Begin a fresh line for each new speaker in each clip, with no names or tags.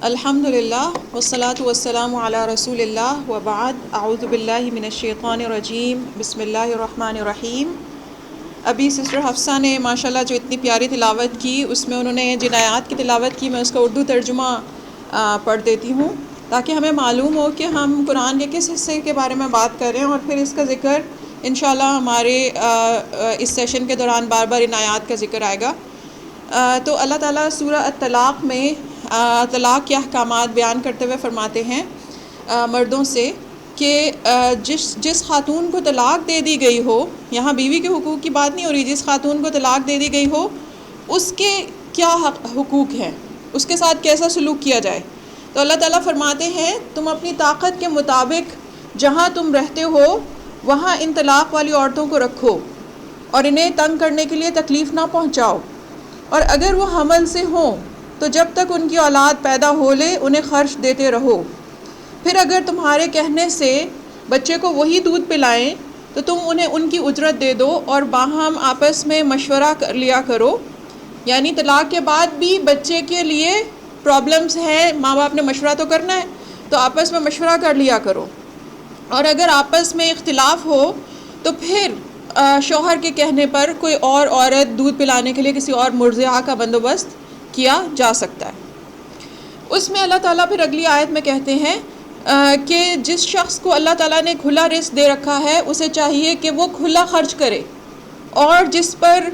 الحمدللہ والصلاة والسلام علی رسول اللہ وبعد اعوذ باللہ من الشیطان الرجیم بسم اللہ الرحمن الرحیم۔ ابھی سسٹر حفصہ نے ماشاءاللہ جو اتنی پیاری تلاوت کی، اس میں انہوں نے جن آیات کی تلاوت کی میں اس کا اردو ترجمہ پڑھ دیتی ہوں تاکہ ہمیں معلوم ہو کہ ہم قرآن کے کس حصے کے بارے میں بات کر رہے ہیں، اور پھر اس کا ذکر انشاءاللہ ہمارے اس سیشن کے دوران بار بار ان آیات کا ذکر آئے گا۔ تو اللہ تعالیٰ سورہ الطلاق میں طلاق کے احکامات بیان کرتے ہوئے فرماتے ہیں مردوں سے کہ جس خاتون کو طلاق دے دی گئی ہو، یہاں بیوی کے حقوق کی بات نہیں ہو رہی، جس خاتون کو طلاق دے دی گئی ہو اس کے کیا حقوق ہیں، اس کے ساتھ کیسا سلوک کیا جائے۔ تو اللہ تعالیٰ فرماتے ہیں تم اپنی طاقت کے مطابق جہاں تم رہتے ہو وہاں ان طلاق والی عورتوں کو رکھو اور انہیں تنگ کرنے کے لیے تکلیف نہ پہنچاؤ، اور اگر وہ حمل سے ہوں تو جب تک ان کی اولاد پیدا ہو لے انہیں خرچ دیتے رہو، پھر اگر تمہارے کہنے سے بچے کو وہی دودھ پلائیں تو تم انہیں ان کی اجرت دے دو، اور باہم آپس میں مشورہ کر لیا کرو۔ یعنی طلاق کے بعد بھی بچے کے لیے پرابلمز ہیں، ماں باپ نے مشورہ تو کرنا ہے، تو آپس میں مشورہ کر لیا کرو، اور اگر آپس میں اختلاف ہو تو پھر شوہر کے کہنے پر کوئی اور عورت دودھ پلانے کے لیے کسی اور مرضعہ کا بندوبست کیا جا سکتا ہے۔ اس میں اللہ تعالیٰ پھر اگلی آیت میں کہتے ہیں کہ جس شخص کو اللہ تعالیٰ نے کھلا رزق دے رکھا ہے اسے چاہیے کہ وہ کھلا خرچ کرے، اور جس پر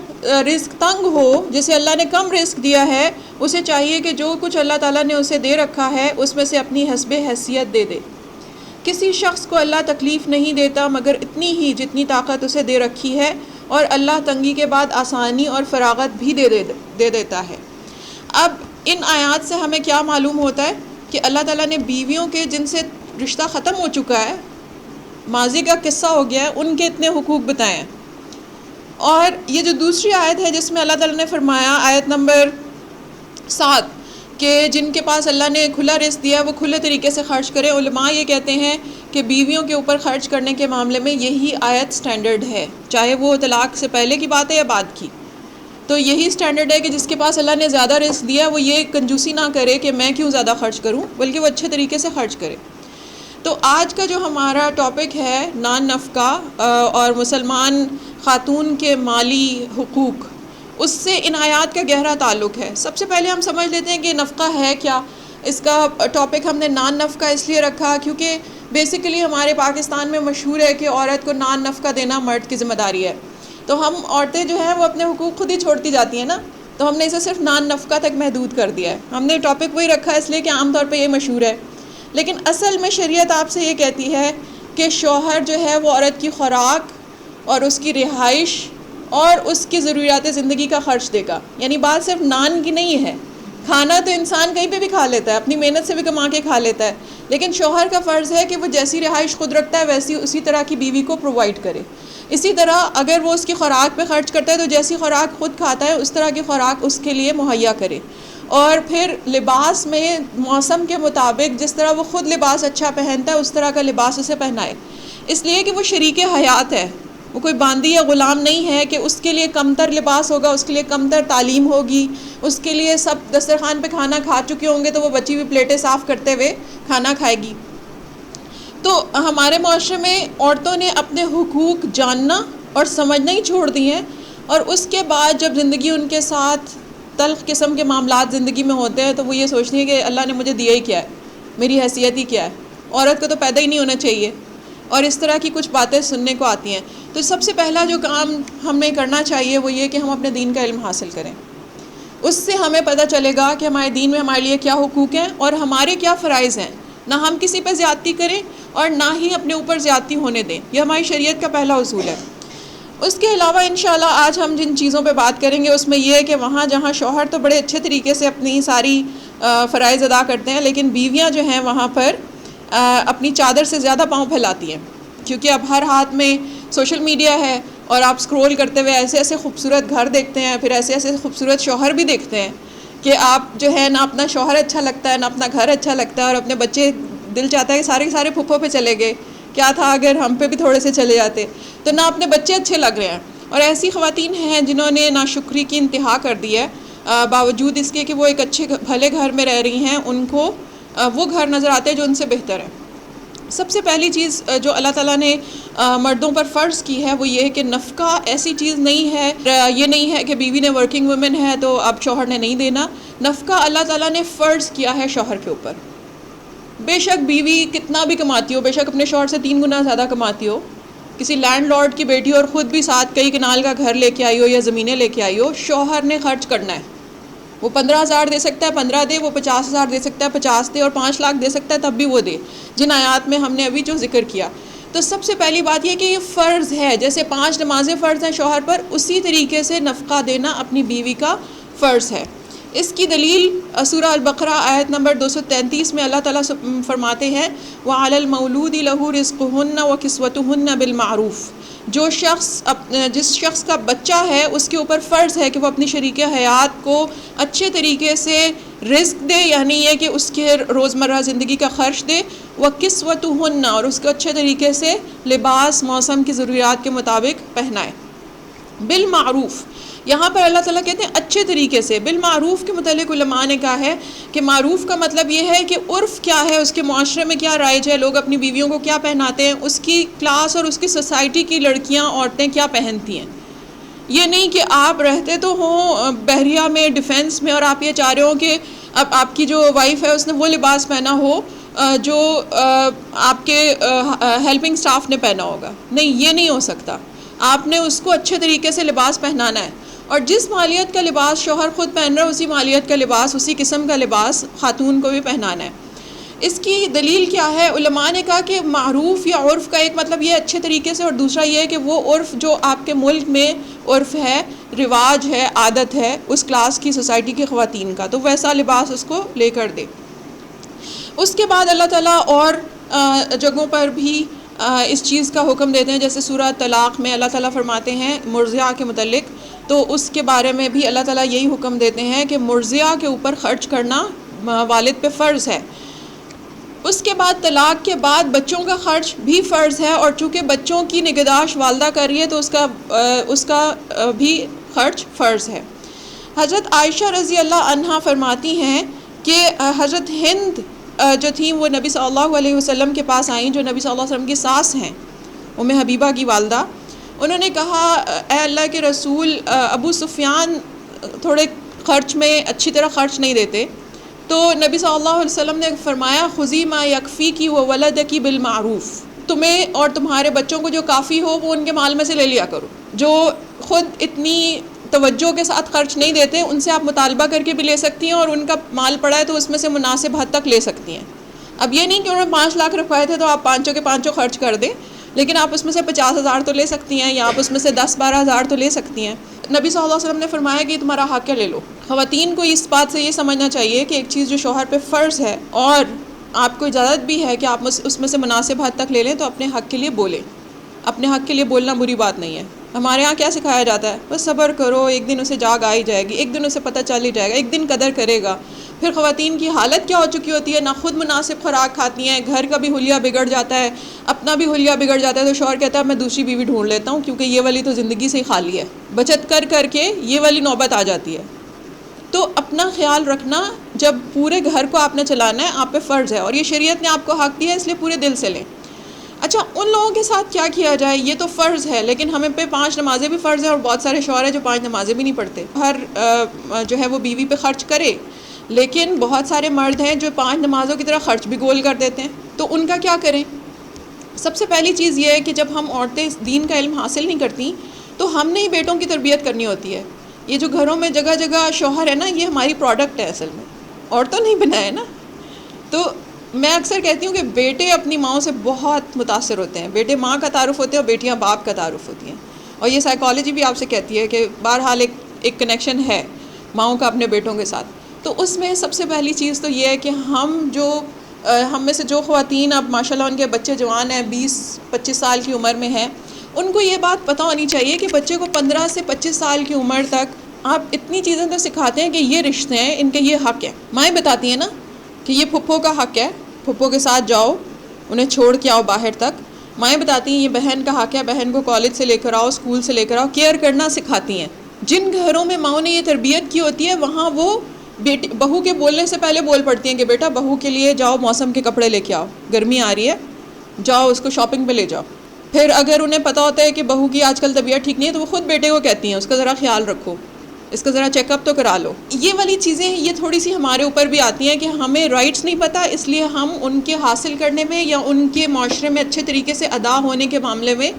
رزق تنگ ہو، جسے اللہ نے کم رزق دیا ہے، اسے چاہیے کہ جو کچھ اللہ تعالیٰ نے اسے دے رکھا ہے اس میں سے اپنی حسب حیثیت دے دے۔ کسی شخص کو اللہ تکلیف نہیں دیتا مگر اتنی ہی جتنی طاقت اسے دے رکھی ہے، اور اللہ تنگی کے بعد آسانی اور فراغت بھی دے دیتا ہے۔ اب ان آیات سے ہمیں کیا معلوم ہوتا ہے کہ اللہ تعالیٰ نے بیویوں کے جن سے رشتہ ختم ہو چکا ہے، ماضی کا قصہ ہو گیا ہے، ان کے اتنے حقوق بتائے ہیں۔ اور یہ جو دوسری آیت ہے جس میں اللہ تعالیٰ نے فرمایا، آیت نمبر 7، کہ جن کے پاس اللہ نے کھلا رزق دیا ہے وہ کھلے طریقے سے خرچ کرے، علماء یہ کہتے ہیں کہ بیویوں کے اوپر خرچ کرنے کے معاملے میں یہی آیت سٹینڈرڈ ہے، چاہے وہ طلاق سے پہلے کی بات ہے یا بعد کی، تو یہی سٹینڈرڈ ہے کہ جس کے پاس اللہ نے زیادہ رزق دیا وہ یہ کنجوسی نہ کرے کہ میں کیوں زیادہ خرچ کروں، بلکہ وہ اچھے طریقے سے خرچ کرے۔ تو آج کا جو ہمارا ٹاپک ہے نان نفقہ اور مسلمان خاتون کے مالی حقوق، اس سے ان آیات کا گہرا تعلق ہے۔ سب سے پہلے ہم سمجھ لیتے ہیں کہ نفقہ ہے کیا۔ اس کا ٹاپک ہم نے نان نفقہ اس لیے رکھا کیونکہ بیسیکلی ہمارے پاکستان میں مشہور ہے کہ عورت کو نان نفقہ دینا مرد کی ذمہ داری ہے، تو ہم عورتیں جو ہیں وہ اپنے حقوق خود ہی چھوڑتی جاتی ہیں نا، تو ہم نے اسے صرف نان نفقہ تک محدود کر دیا ہے۔ ہم نے ٹاپک وہی رکھا ہے اس لیے کہ عام طور پہ یہ مشہور ہے، لیکن اصل میں شریعت آپ سے یہ کہتی ہے کہ شوہر جو ہے وہ عورت کی خوراک اور اس کی رہائش اور اس کی ضروریات زندگی کا خرچ دے گا۔ یعنی بات صرف نان کی نہیں ہے، کھانا تو انسان کہیں پہ بھی کھا لیتا ہے، اپنی محنت سے بھی کما کے کھا لیتا ہے، لیکن شوہر کا فرض ہے کہ وہ جیسی رہائش خود رکھتا ہے ویسی اسی طرح کی بیوی کو پرووائڈ کرے۔ اسی طرح اگر وہ اس کی خوراک پہ خرچ کرتا ہے تو جیسی خوراک خود کھاتا ہے اس طرح کی خوراک اس کے لیے مہیا کرے، اور پھر لباس میں موسم کے مطابق جس طرح وہ خود لباس اچھا پہنتا ہے اس طرح کا لباس اسے پہنائے، اس لیے کہ وہ شریک حیات ہے، وہ کوئی باندی یا غلام نہیں ہے کہ اس کے لیے کمتر لباس ہوگا، اس کے لیے کمتر تعلیم ہوگی، اس کے لیے سب دسترخوان پہ کھانا کھا چکے ہوں گے تو وہ بچی ہوئی پلیٹیں صاف کرتے ہوئے کھانا کھائے گی۔ تو ہمارے معاشرے میں عورتوں نے اپنے حقوق جاننا اور سمجھنا ہی چھوڑ دیے ہیں، اور اس کے بعد جب زندگی ان کے ساتھ تلخ قسم کے معاملات زندگی میں ہوتے ہیں تو وہ یہ سوچتی ہیں کہ اللہ نے مجھے دیا ہی کیا ہے، میری حیثیت ہی کیا ہے، عورت کو تو پیدا ہی نہیں ہونا چاہیے، اور اس طرح کی کچھ باتیں سننے کو آتی ہیں۔ تو سب سے پہلا جو کام ہمیں کرنا چاہیے وہ یہ کہ ہم اپنے دین کا علم حاصل کریں، اس سے ہمیں پتہ چلے گا کہ ہمارے دین میں ہمارے لیے کیا حقوق ہیں اور ہمارے کیا فرائض ہیں، نہ ہم کسی پہ زیادتی کریں اور نہ ہی اپنے اوپر زیادتی ہونے دیں، یہ ہماری شریعت کا پہلا اصول ہے۔ اس کے علاوہ انشاءاللہ آج ہم جن چیزوں پہ بات کریں گے اس میں یہ ہے کہ وہاں جہاں شوہر تو بڑے اچھے طریقے سے اپنی ساری فرائض ادا کرتے ہیں، لیکن بیویاں جو ہیں وہاں پر اپنی چادر سے زیادہ پاؤں پھیلاتی ہیں، کیونکہ اب ہر ہاتھ میں سوشل میڈیا ہے اور آپ سکرول کرتے ہوئے ایسے ایسے خوبصورت گھر دیکھتے ہیں، پھر ایسے ایسے خوبصورت شوہر بھی دیکھتے ہیں کہ آپ جو ہے نہ اپنا شوہر اچھا لگتا ہے نہ اپنا گھر اچھا لگتا ہے، اور اپنے بچے دل چاہتا ہے کہ سارے سارے پھپھوں پہ چلے گئے، کیا تھا اگر ہم پہ بھی تھوڑے سے چلے جاتے، تو نہ اپنے بچے اچھے لگ رہے ہیں۔ اور ایسی خواتین ہیں جنہوں نے ناشکری کی انتہا کر دی ہے، باوجود اس کے کہ وہ ایک اچھے بھلے گھر میں رہ رہی ہیں، ان کو وہ گھر نظر آتے ہیں جو ان سے بہتر ہے۔ سب سے پہلی چیز جو اللہ تعالیٰ نے مردوں پر فرض کی ہے وہ یہ ہے کہ نفقہ ایسی چیز نہیں ہے، یہ نہیں ہے کہ بیوی نے ورکنگ وومن ہے تو اب شوہر نے نہیں دینا۔ نفقہ اللہ تعالیٰ نے فرض کیا ہے شوہر کے اوپر۔ بے شک بیوی کتنا بھی کماتی ہو، بے شک اپنے شوہر سے 3 گنا زیادہ کماتی ہو، کسی لینڈ لارڈ کی بیٹی اور خود بھی ساتھ کئی کنال کا گھر لے کے آئی ہو یا زمینیں لے کے آئی ہو، شوہر نے خرچ کرنا ہے۔ وہ 15,000 دے سکتا ہے 15 دے، وہ 50,000 دے سکتا ہے 50 دے، اور 5 لاکھ دے سکتا ہے تب بھی وہ دے، جن آیات میں ہم نے ابھی جو ذکر کیا۔ تو سب سے پہلی بات یہ کہ یہ فرض ہے، جیسے 5 نمازیں فرض ہیں شوہر پر، اسی طریقے سے نفقہ دینا اپنی بیوی کا فرض ہے۔ اس کی دلیل سورہ البقرہ آیت نمبر 233 میں اللہ تعالیٰ فرماتے ہیں وَعَلَى الْمَوْلُودِ لَهُ رِزْقُهُنَّ وَكِسْوَتُهُنَّ بِالْمَعْرُوفِ، جس شخص کا بچہ ہے اس کے اوپر فرض ہے کہ وہ اپنی شریک حیات کو اچھے طریقے سے رزق دے، یعنی یہ کہ اس کے روزمرہ زندگی کا خرچ دے، وَكِسْوَتُهُنَّ، اور اس کو اچھے طریقے سے لباس موسم کی ضروریات کے مطابق پہنائے۔ بالمعروف، یہاں پر اللہ تعالیٰ کہتے ہیں اچھے طریقے سے۔ بالمعروف کے متعلق علماء نے کہا ہے کہ معروف کا مطلب یہ ہے کہ عرف کیا ہے، اس کے معاشرے میں کیا رائج ہے، لوگ اپنی بیویوں کو کیا پہناتے ہیں، اس کی کلاس اور اس کی سوسائٹی کی لڑکیاں عورتیں کیا پہنتی ہیں۔ یہ نہیں کہ آپ رہتے تو ہوں بحریہ میں، ڈیفینس میں، اور آپ یہ چاہ رہے ہوں کہ اب آپ کی جو وائف ہے اس نے وہ لباس پہنا ہو جو آپ کے ہیلپنگ سٹاف نے پہنا ہوگا۔ نہیں، یہ نہیں ہو سکتا۔ آپ نے اس کو اچھے طریقے سے لباس پہنانا ہے، اور جس مالیت کا لباس شوہر خود پہن رہا ہے اسی مالیت کا لباس، اسی قسم کا لباس خاتون کو بھی پہنانا ہے۔ اس کی دلیل کیا ہے؟ علماء نے کہا کہ معروف یا عرف کا ایک مطلب یہ اچھے طریقے سے، اور دوسرا یہ ہے کہ وہ عرف جو آپ کے ملک میں عرف ہے، رواج ہے، عادت ہے اس کلاس کی، سوسائٹی کی خواتین کا، تو ویسا لباس اس کو لے کر دے۔ اس کے بعد اللہ تعالیٰ اور جگہوں پر بھی اس چیز کا حکم دیتے ہیں، جیسے سورہ طلاق میں اللہ تعالیٰ فرماتے ہیں مرضعہ کے متعلق، تو اس کے بارے میں بھی اللہ تعالیٰ یہی حکم دیتے ہیں کہ مرضعہ کے اوپر خرچ کرنا والد پہ فرض ہے۔ اس کے بعد طلاق کے بعد بچوں کا خرچ بھی فرض ہے، اور چونکہ بچوں کی نگہداشت والدہ کر رہی ہے تو اس کا بھی خرچ فرض ہے۔ حضرت عائشہ رضی اللہ عنہا فرماتی ہیں کہ حضرت ہند جو تھیں وہ نبی صلی اللہ علیہ وسلم کے پاس آئیں، جو نبی صلی اللہ علیہ وسلم کی ساس ہیں، ام حبیبہ کی والدہ۔ انہوں نے کہا اے اللہ کے رسول، ابو سفیان تھوڑے خرچ میں اچھی طرح خرچ نہیں دیتے، تو نبی صلی اللہ علیہ وسلم نے فرمایا خذی ما یکفیکی وولدکی بالمعروف، تمہیں اور تمہارے بچوں کو جو کافی ہو وہ ان کے مال میں سے لے لیا کرو۔ جو خود اتنی توجہ کے ساتھ خرچ نہیں دیتے ان سے آپ مطالبہ کر کے بھی لے سکتی ہیں، اور ان کا مال پڑا ہے تو اس میں سے مناسب حد تک لے سکتی ہیں۔ اب یہ نہیں کہ انہوں نے 5 لاکھ رکھوائے تھے تو آپ 5 کے 5 خرچ کر دیں، لیکن آپ اس میں سے 50,000 تو لے سکتی ہیں، یا آپ اس میں سے 10-12,000 تو لے سکتی ہیں۔ نبی صلی اللہ علیہ وسلم نے فرمایا کہ تمہارا حق ہے، لے لو۔ خواتین کو اس بات سے یہ سمجھنا چاہیے کہ ایک چیز جو شوہر پہ فرض ہے اور آپ کو اجازت بھی ہے کہ آپ اس میں سے مناسب حد تک لے لیں، تو اپنے حق کے لیے بولیں۔ اپنے حق کے لیے بولنا بری بات نہیں ہے۔ ہمارے ہاں کیا سکھایا جاتا ہے؟ بس صبر کرو، ایک دن اسے جاگ آ ہی جائے گی، ایک دن اسے پتہ چل ہی جائے گا، ایک دن قدر کرے گا۔ پھر خواتین کی حالت کیا ہو چکی ہوتی ہے، نہ خود مناسب خوراک کھاتی ہیں، گھر کا بھی حلیہ بگڑ جاتا ہے، اپنا بھی حلیہ بگڑ جاتا ہے، تو شوہر کہتا ہے میں دوسری بیوی ڈھونڈ لیتا ہوں کیونکہ یہ والی تو زندگی سے ہی خالی ہے، بچت کر کر کے یہ والی نوبت آ جاتی ہے۔ تو اپنا خیال رکھنا، جب پورے گھر کو آپ نے چلانا ہے آپ پہ فرض ہے، اور یہ شریعت نے آپ کو حق دیا ہے، اس لیے پورے دل سے لیں۔ اچھا، ان لوگوں کے ساتھ کیا کیا جائے؟ یہ تو فرض ہے، لیکن ہمیں پہ 5 نمازیں بھی فرض ہیں، اور بہت سارے شوہر ہیں جو 5 نمازیں بھی نہیں پڑھتے۔ ہر جو ہے وہ بیوی پہ خرچ کرے، لیکن بہت سارے مرد ہیں جو 5 نمازوں کی طرح خرچ بھی گول کر دیتے ہیں، تو ان کا کیا کریں؟ سب سے پہلی چیز یہ ہے کہ جب ہم عورتیں دین کا علم حاصل نہیں کرتی تو ہم نے ہی بیٹوں کی تربیت کرنی ہوتی ہے۔ یہ جو گھروں میں جگہ جگہ شوہر ہے نا، یہ ہماری پروڈکٹ ہے، اصل میں عورتوں نہیں بنایا نا۔ تو میں اکثر کہتی ہوں کہ بیٹے اپنی ماؤں سے بہت متاثر ہوتے ہیں، بیٹے ماں کا تعارف ہوتے ہیں اور بیٹیاں باپ کا تعارف ہوتی ہیں، اور یہ سائیکالوجی بھی آپ سے کہتی ہے کہ بہرحال ایک کنیکشن ہے ماؤں کا اپنے بیٹوں کے ساتھ۔ تو اس میں سب سے پہلی چیز تو یہ ہے کہ ہم میں سے جو خواتین اب ماشاءاللہ ان کے بچے جوان ہیں، 20-25 سال کی عمر میں ہیں، ان کو یہ بات پتہ ہونی چاہیے کہ بچے کو 15 سے 25 سال کی عمر تک آپ اتنی چیزیں تو سکھاتے ہیں کہ یہ رشتے ہیں، ان کے یہ حق ہے۔ مائیں بتاتی ہیں نا کہ یہ پھپھو کا حق ہے، پھپھو کے ساتھ جاؤ، انہیں چھوڑ کے آؤ باہر تک۔ مائیں بتاتی ہیں یہ بہن کا حق ہے، بہن کو کالج سے لے کر آؤ، اسکول سے لے کر آؤ، کیئر کرنا سکھاتی ہیں جن گھروں میں ماؤں نے یہ تربیت کی ہوتی ہے وہاں وہ بیٹی بہو کے بولنے سے پہلے بول پڑتی ہیں کہ بیٹا بہو کے لیے جاؤ موسم کے کپڑے لے کے آؤ، گرمی آ رہی ہے، جاؤ اس کو شاپنگ پہ لے جاؤ۔ پھر اگر انہیں پتہ ہوتا ہے کہ بہو کی آج کل طبیعت ٹھیک نہیں ہے تو وہ خود بیٹے کو کہتی ہیں اس کا ذرا خیال رکھو، اس کا ذرا چیک اپ تو کرا لو۔ یہ والی چیزیں یہ تھوڑی سی ہمارے اوپر بھی آتی ہیں کہ ہمیں رائٹس نہیں پتہ، اس لیے ہم ان کے حاصل کرنے میں یا ان کے معاشرے میں اچھے طریقے سے ادا ہونے کے معاملے میں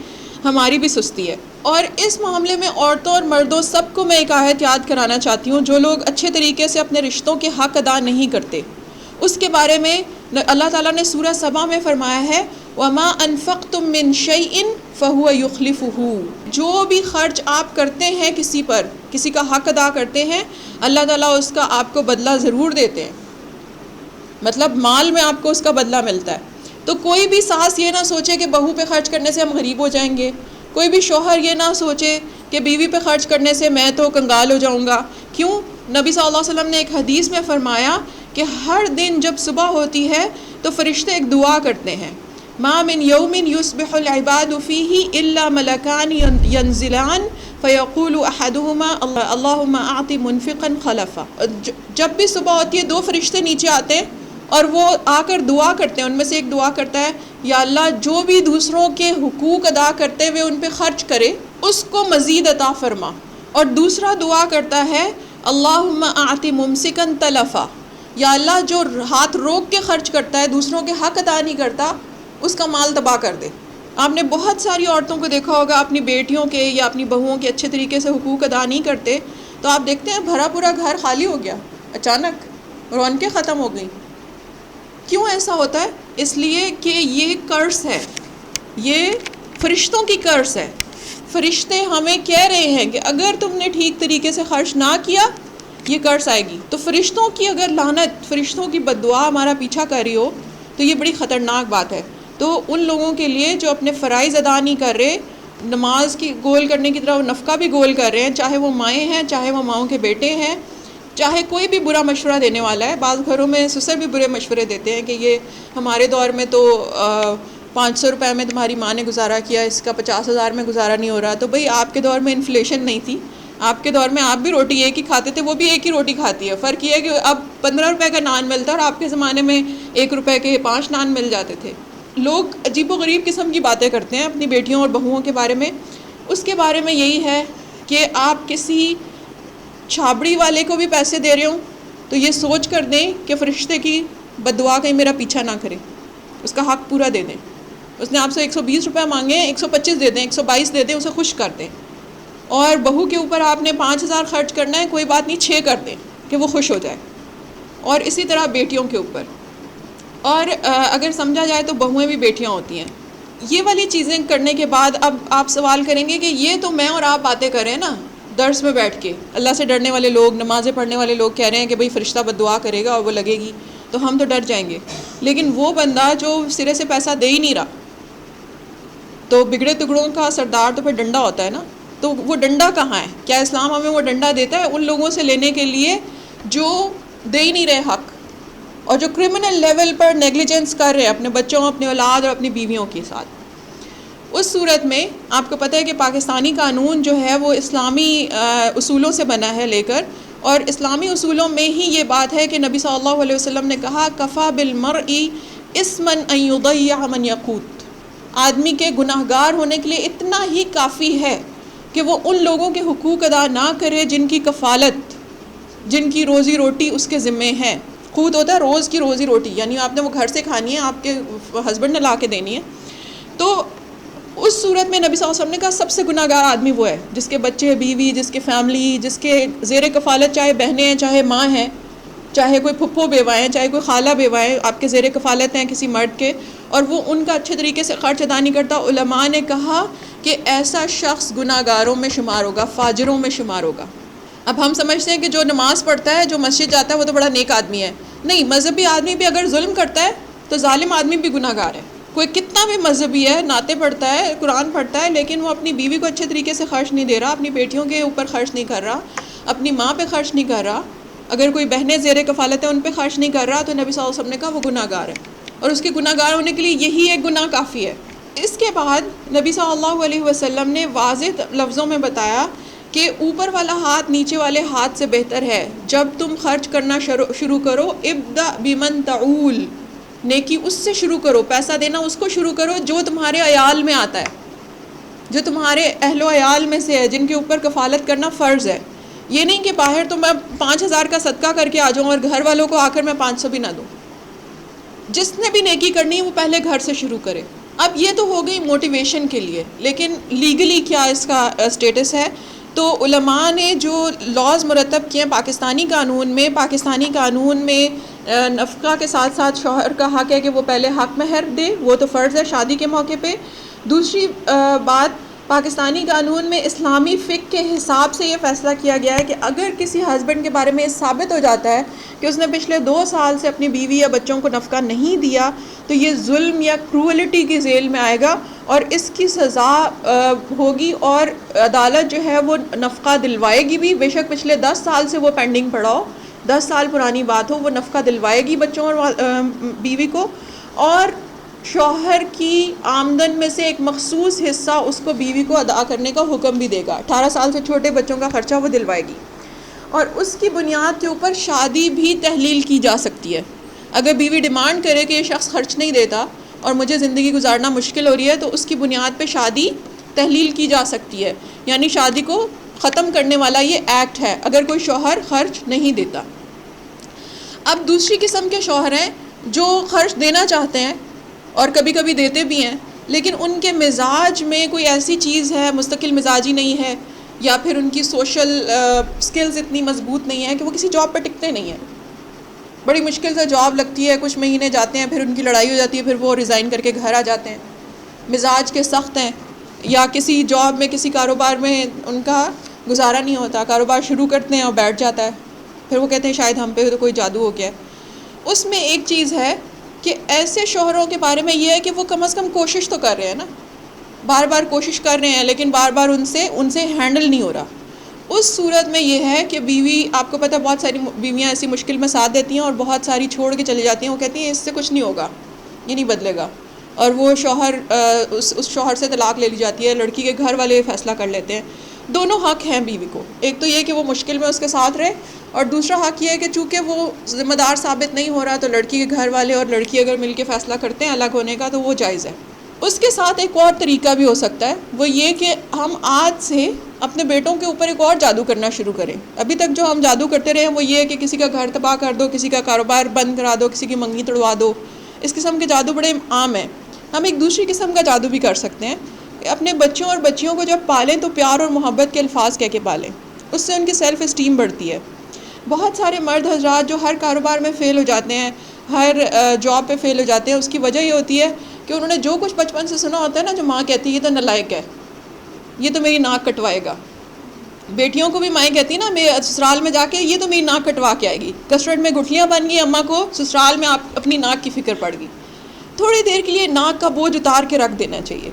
ہماری بھی سستی ہے۔ اور اس معاملے میں عورتوں اور مردوں سب کو میں ایک آیت یاد کرانا چاہتی ہوں، جو لوگ اچھے طریقے سے اپنے رشتوں کے حق ادا نہیں کرتے، اس کے بارے میں اللہ تعالیٰ نے سورہ سبا میں فرمایا ہے وَمَا أَنفَقْتُم مِّن شَيْءٍ فَهُوَ يُخْلِفُهُ، جو بھی خرچ آپ کرتے ہیں کسی پر، کسی کا حق ادا کرتے ہیں، اللہ تعالیٰ اس کا آپ کو بدلہ ضرور دیتے ہیں، مطلب مال میں آپ کو اس کا بدلہ ملتا ہے۔ تو کوئی بھی ساس یہ نہ سوچے کہ بہو پہ خرچ کرنے سے ہم غریب ہو جائیں گے، کوئی بھی شوہر یہ نہ سوچے کہ بیوی پہ خرچ کرنے سے میں تو کنگال ہو جاؤں گا۔ کیوں؟ نبی صلی اللہ علیہ وسلم نے ایک حدیث میں فرمایا کہ ہر دن جب صبح ہوتی ہے تو فرشتے ایک دعا کرتے ہیں، ما من یوم یصبح العباد فیہ الا ملکان ینزلان فیقول احدہما اللہم اعط منفقا خلفا۔ جب بھی صبح ہوتی ہے دو فرشتے نیچے آتے ہیں اور وہ آ کر دعا کرتے ہیں، ان میں سے ایک دعا کرتا ہے یا اللہ جو بھی دوسروں کے حقوق ادا کرتے ہوئے ان پہ خرچ کرے اس کو مزید عطا فرما، اور دوسرا دعا کرتا ہے اللہم اعط ممسکا تلفا، یا اللہ جو ہاتھ روک کے خرچ کرتا ہے، دوسروں کے حق ادا نہیں کرتا، اس کا مال تباہ کر دے۔ آپ نے بہت ساری عورتوں کو دیکھا ہوگا اپنی بیٹیوں کے یا اپنی بہوؤں کے اچھے طریقے سے حقوق ادا نہیں کرتے تو آپ دیکھتے ہیں بھرا پورا گھر خالی ہو گیا، اچانک رونقیں ختم ہو گئیں۔ کیوں ایسا ہوتا ہے؟ اس لیے کہ یہ قرض ہے، یہ فرشتوں کی قرض ہے۔ فرشتے ہمیں کہہ رہے ہیں کہ اگر تم نے ٹھیک طریقے سے خرچ نہ کیا یہ قرض آئے گی۔ تو فرشتوں کی اگر لعنت، فرشتوں کی بد دعا ہمارا پیچھا کر رہی ہو تو یہ بڑی خطرناک بات ہے۔ تو ان لوگوں کے لیے جو اپنے فرائض ادا نہیں کر رہے، نماز کی گول کرنے کی طرح وہ نفقہ بھی گول کر رہے ہیں، چاہے وہ مائیں ہیں، چاہے وہ ماؤں کے بیٹے ہیں، چاہے کوئی بھی برا مشورہ دینے والا ہے۔ بعض گھروں میں سسر بھی برے مشورے دیتے ہیں کہ یہ ہمارے دور میں تو 500 روپے میں تمہاری ماں نے گزارا کیا، اس کا 50,000 میں گزارا نہیں ہو رہا۔ تو بھئی آپ کے دور میں انفلیشن نہیں تھی، آپ کے دور میں آپ بھی روٹی ایک ہی کھاتے تھے، وہ بھی ایک ہی روٹی کھاتی ہے۔ فرق یہ ہے کہ اب 15 روپے کا نان ملتا ہے اور آپ کے زمانے میں 1 روپے کے 5 نان مل جاتے تھے۔ لوگ عجیب و غریب قسم کی باتیں کرتے ہیں اپنی بیٹیوں اور بہوؤں کے بارے میں۔ اس کے بارے میں یہی ہے کہ آپ کسی چھابڑی والے کو بھی پیسے دے رہے ہوں تو یہ سوچ کر دیں کہ فرشتے کی بد دعا کہیں میرا پیچھا نہ کرے، اس کا حق پورا دے دیں۔ اس نے آپ سے 120 روپے مانگے ہیں، 125 دے دیں، 122 دے دیں، اسے خوش کر دیں۔ اور بہو کے اوپر آپ نے 5,000 خرچ کرنا ہے، کوئی بات نہیں 6 کر دیں کہ وہ خوش ہو جائے۔ اور اسی طرح بیٹیوں کے اوپر، اور اگر سمجھا جائے تو بہویں بھی بیٹیاں ہوتی ہیں۔ یہ والی چیزیں کرنے کے بعد اب آپ سوال کریں گے کہ یہ تو میں اور آپ باتیں کر رہے ہیں نا درس میں بیٹھ کے، اللہ سے ڈرنے والے لوگ، نمازیں پڑھنے والے لوگ کہہ رہے ہیں کہ بھئی فرشتہ بد دعا کرے گا اور وہ لگے گی تو ہم تو ڈر جائیں گے، لیکن وہ بندہ جو سرے سے پیسہ دے ہی نہیں رہا، تو بگڑے ٹکڑوں کا سردار تو پھر ڈنڈا ہوتا ہے نا، تو وہ ڈنڈا کہاں ہے؟ کیا اسلام ہمیں وہ ڈنڈا دیتا ہے ان لوگوں سے لینے کے لیے جو دے ہی نہیں رہے حق، اور جو کرمنل لیول پر نیگلیجنس کر رہے ہیں اپنے بچوں، اپنے اولاد اور اپنی بیویوں کے ساتھ؟ اس صورت میں آپ کو پتہ ہے کہ پاکستانی قانون جو ہے وہ اسلامی اصولوں سے بنا ہے لے کر، اور اسلامی اصولوں میں ہی یہ بات ہے کہ نبی صلی اللہ علیہ وسلم نے کہا کفا بالمرء اسما ان یضیع من یقوت، آدمی کے گناہ گار ہونے کے لیے اتنا ہی کافی ہے کہ وہ ان لوگوں کے حقوق ادا نہ کرے جن کی کفالت، جن کی روزی روٹی اس کے ذمے ہے۔ قوت ہوتا ہے روز کی روزی روٹی، یعنی آپ نے وہ گھر سے کھانی ہے، آپ کے ہسبینڈ نے لا کے دینی ہے۔ تو اس صورت میں نبی صلی اللہ علیہ وسلم نے کہا سب سے گناہ گار آدمی وہ ہے جس کے بچے، بیوی، جس کے فیملی، جس کے زیر کفالت چاہے بہنیں ہیں، چاہے ماں ہیں، چاہے کوئی پھپھو بیوہ ہیں، چاہے کوئی خالہ بیوہ ہیں، آپ کے زیر کفالت ہیں کسی مرد کے، اور وہ ان کا اچھے طریقے سے خرچ ادا نہیں کرتا۔ علماء نے کہا کہ ایسا شخص گناہ گاروں میں شمار ہوگا، فاجروں میں شمار ہوگا۔ اب ہم سمجھتے ہیں کہ جو نماز پڑھتا ہے، جو مسجد جاتا ہے وہ تو بڑا نیک آدمی ہے۔ نہیں، مذہبی آدمی بھی اگر ظلم کرتا ہے تو ظالم آدمی بھی گناہ گار ہے۔ کوئی کتنا بھی مذہبی ہے، نعتیں پڑھتا ہے، قرآن پڑھتا ہے، لیکن وہ اپنی بیوی کو اچھے طریقے سے خرچ نہیں دے رہا، اپنی بیٹیوں کے اوپر خرچ نہیں کر رہا، اپنی ماں پہ خرچ نہیں کر رہا، اگر کوئی بہنیں زیر کفالت ہیں ان پہ خرچ نہیں کر رہا، تو نبی صلی اللہ علیہ وسلم نے کہا وہ گناہ گار ہے، اور اس کے گناہ گار ہونے کے لیے یہی ایک گناہ کافی ہے۔ اس کے بعد نبی صلی اللہ علیہ وسلم نے واضح لفظوں میں بتایا کہ اوپر والا ہاتھ نیچے والے ہاتھ سے بہتر ہے. جب تم خرچ کرنا شروع کرو، ابدا بمن تعول، نیکی اس سے شروع کرو، پیسہ دینا اس کو شروع کرو جو تمہارے عیال میں آتا ہے، جو تمہارے اہل و عیال میں سے ہے، جن کے اوپر کفالت کرنا فرض ہے. یہ نہیں کہ باہر تو میں 5,000 کا صدقہ کر کے آ جاؤں اور گھر والوں کو آ کر میں 500 بھی نہ دوں. جس نے بھی نیکی کرنی ہے وہ پہلے گھر سے شروع کرے. اب یہ تو ہو گئی موٹیویشن کے لیے، لیکن لیگلی کیا اس کا اسٹیٹس ہے؟ تو علماء نے جو لاز مرتب کیے ہیں پاکستانی قانون میں نفقہ کے ساتھ ساتھ شوہر کا حق ہے کہ وہ پہلے حق مہر دے، وہ تو فرض ہے شادی کے موقع پہ. دوسری بات، پاکستانی قانون میں اسلامی فقہ کے حساب سے یہ فیصلہ کیا گیا ہے کہ اگر کسی ہسبینڈ کے بارے میں ثابت ہو جاتا ہے کہ اس نے پچھلے 2 سال سے اپنی بیوی یا بچوں کو نفقہ نہیں دیا تو یہ ظلم یا کروئلٹی کی ذیل میں آئے گا اور اس کی سزا ہوگی، اور عدالت جو ہے وہ نفقہ دلوائے گی بھی، بے شک پچھلے 10 سال سے وہ پینڈنگ پڑا ہو، 10 سال پرانی بات ہو، وہ نفقہ دلوائے گی بچوں اور بیوی کو، اور شوہر کی آمدن میں سے ایک مخصوص حصہ اس کو بیوی کو ادا کرنے کا حکم بھی دے گا. 18 سال سے چھوٹے بچوں کا خرچہ وہ دلوائے گی، اور اس کی بنیاد کے اوپر شادی بھی تحلیل کی جا سکتی ہے. اگر بیوی ڈیمانڈ کرے کہ یہ شخص خرچ نہیں دیتا اور مجھے زندگی گزارنا مشکل ہو رہی ہے، تو اس کی بنیاد پہ شادی تحلیل کی جا سکتی ہے، یعنی شادی کو ختم کرنے والا یہ ایکٹ ہے اگر کوئی شوہر خرچ نہیں دیتا. اب دوسری قسم کے شوہر ہیں جو خرچ دینا چاہتے ہیں اور کبھی کبھی دیتے بھی ہیں، لیکن ان کے مزاج میں کوئی ایسی چیز ہے، مستقل مزاجی نہیں ہے، یا پھر ان کی سوشل سکلز اتنی مضبوط نہیں ہے کہ وہ کسی جاب پہ ٹکتے نہیں ہیں. بڑی مشکل سے جاب لگتی ہے، کچھ مہینے جاتے ہیں، پھر ان کی لڑائی ہو جاتی ہے، پھر وہ ریزائن کر کے گھر آ جاتے ہیں. مزاج کے سخت ہیں، یا کسی جاب میں کسی کاروبار میں ان کا گزارا نہیں ہوتا، کاروبار شروع کرتے ہیں اور بیٹھ جاتا ہے، پھر وہ کہتے ہیں شاید ہم پہ تو کوئی جادو ہو گیا ہے. اس میں ایک چیز ہے کہ ایسے شوہروں کے بارے میں یہ ہے کہ وہ کم از کم کوشش تو کر رہے ہیں نا، بار بار کوشش کر رہے ہیں، لیکن بار بار ان سے ہینڈل نہیں ہو رہا. اس صورت میں یہ ہے کہ بیوی، آپ کو پتہ بہت ساری بیویاں ایسی مشکل میں ساتھ دیتی ہیں اور بہت ساری چھوڑ کے چلی جاتی ہیں. وہ کہتی ہیں اس سے کچھ نہیں ہوگا، یہ نہیں بدلے گا، اور وہ شوہر اس شوہر سے طلاق لے لی جاتی ہے. لڑکی کے گھر والے فیصلہ کر لیتے ہیں. دونوں حق ہیں بیوی کو، ایک تو یہ کہ وہ مشکل میں اس کے ساتھ رہے، اور دوسرا حق یہ ہے کہ چونکہ وہ ذمہ دار ثابت نہیں ہو رہا تو لڑکی کے گھر والے اور لڑکی اگر مل کے فیصلہ کرتے ہیں الگ ہونے کا تو وہ جائز ہے. اس کے ساتھ ایک اور طریقہ بھی ہو سکتا ہے، وہ یہ کہ ہم آج سے اپنے بیٹوں کے اوپر ایک اور جادو کرنا شروع کریں. ابھی تک جو ہم جادو کرتے رہے ہیں وہ یہ ہے کہ کسی کا گھر تباہ کر دو، کسی کا کاروبار بند کرا دو، کسی کی منگنی توڑوا دو. اس قسم کے جادو بڑے عام ہیں. ہم ایک دوسری قسم کا جادو بھی کر سکتے ہیں. اپنے بچوں اور بچیوں کو جب پالیں تو پیار اور محبت کے الفاظ کہہ کے پالیں، اس سے ان کی سیلف اسٹیم بڑھتی ہے. بہت سارے مرد حضرات جو ہر کاروبار میں فیل ہو جاتے ہیں، ہر جاب پہ فیل ہو جاتے ہیں، اس کی وجہ یہ ہوتی ہے کہ انہوں نے جو کچھ بچپن سے سنا ہوتا ہے نا، جو ماں کہتی ہے یہ تو نالائق ہے، یہ تو میری ناک کٹوائے گا. بیٹیوں کو بھی مائیں کہتی ہیں نا، میں سسرال میں جا کے یہ تو میری ناک کٹوا کے آئے گی. کسٹرڈ میں گٹھلیاں بن گئی، اماں کو سسرال میں آپ اپنی ناک کی فکر پڑ گئی. تھوڑی دیر کے لیے ناک کا بوجھ اتار کے رکھ دینا چاہیے.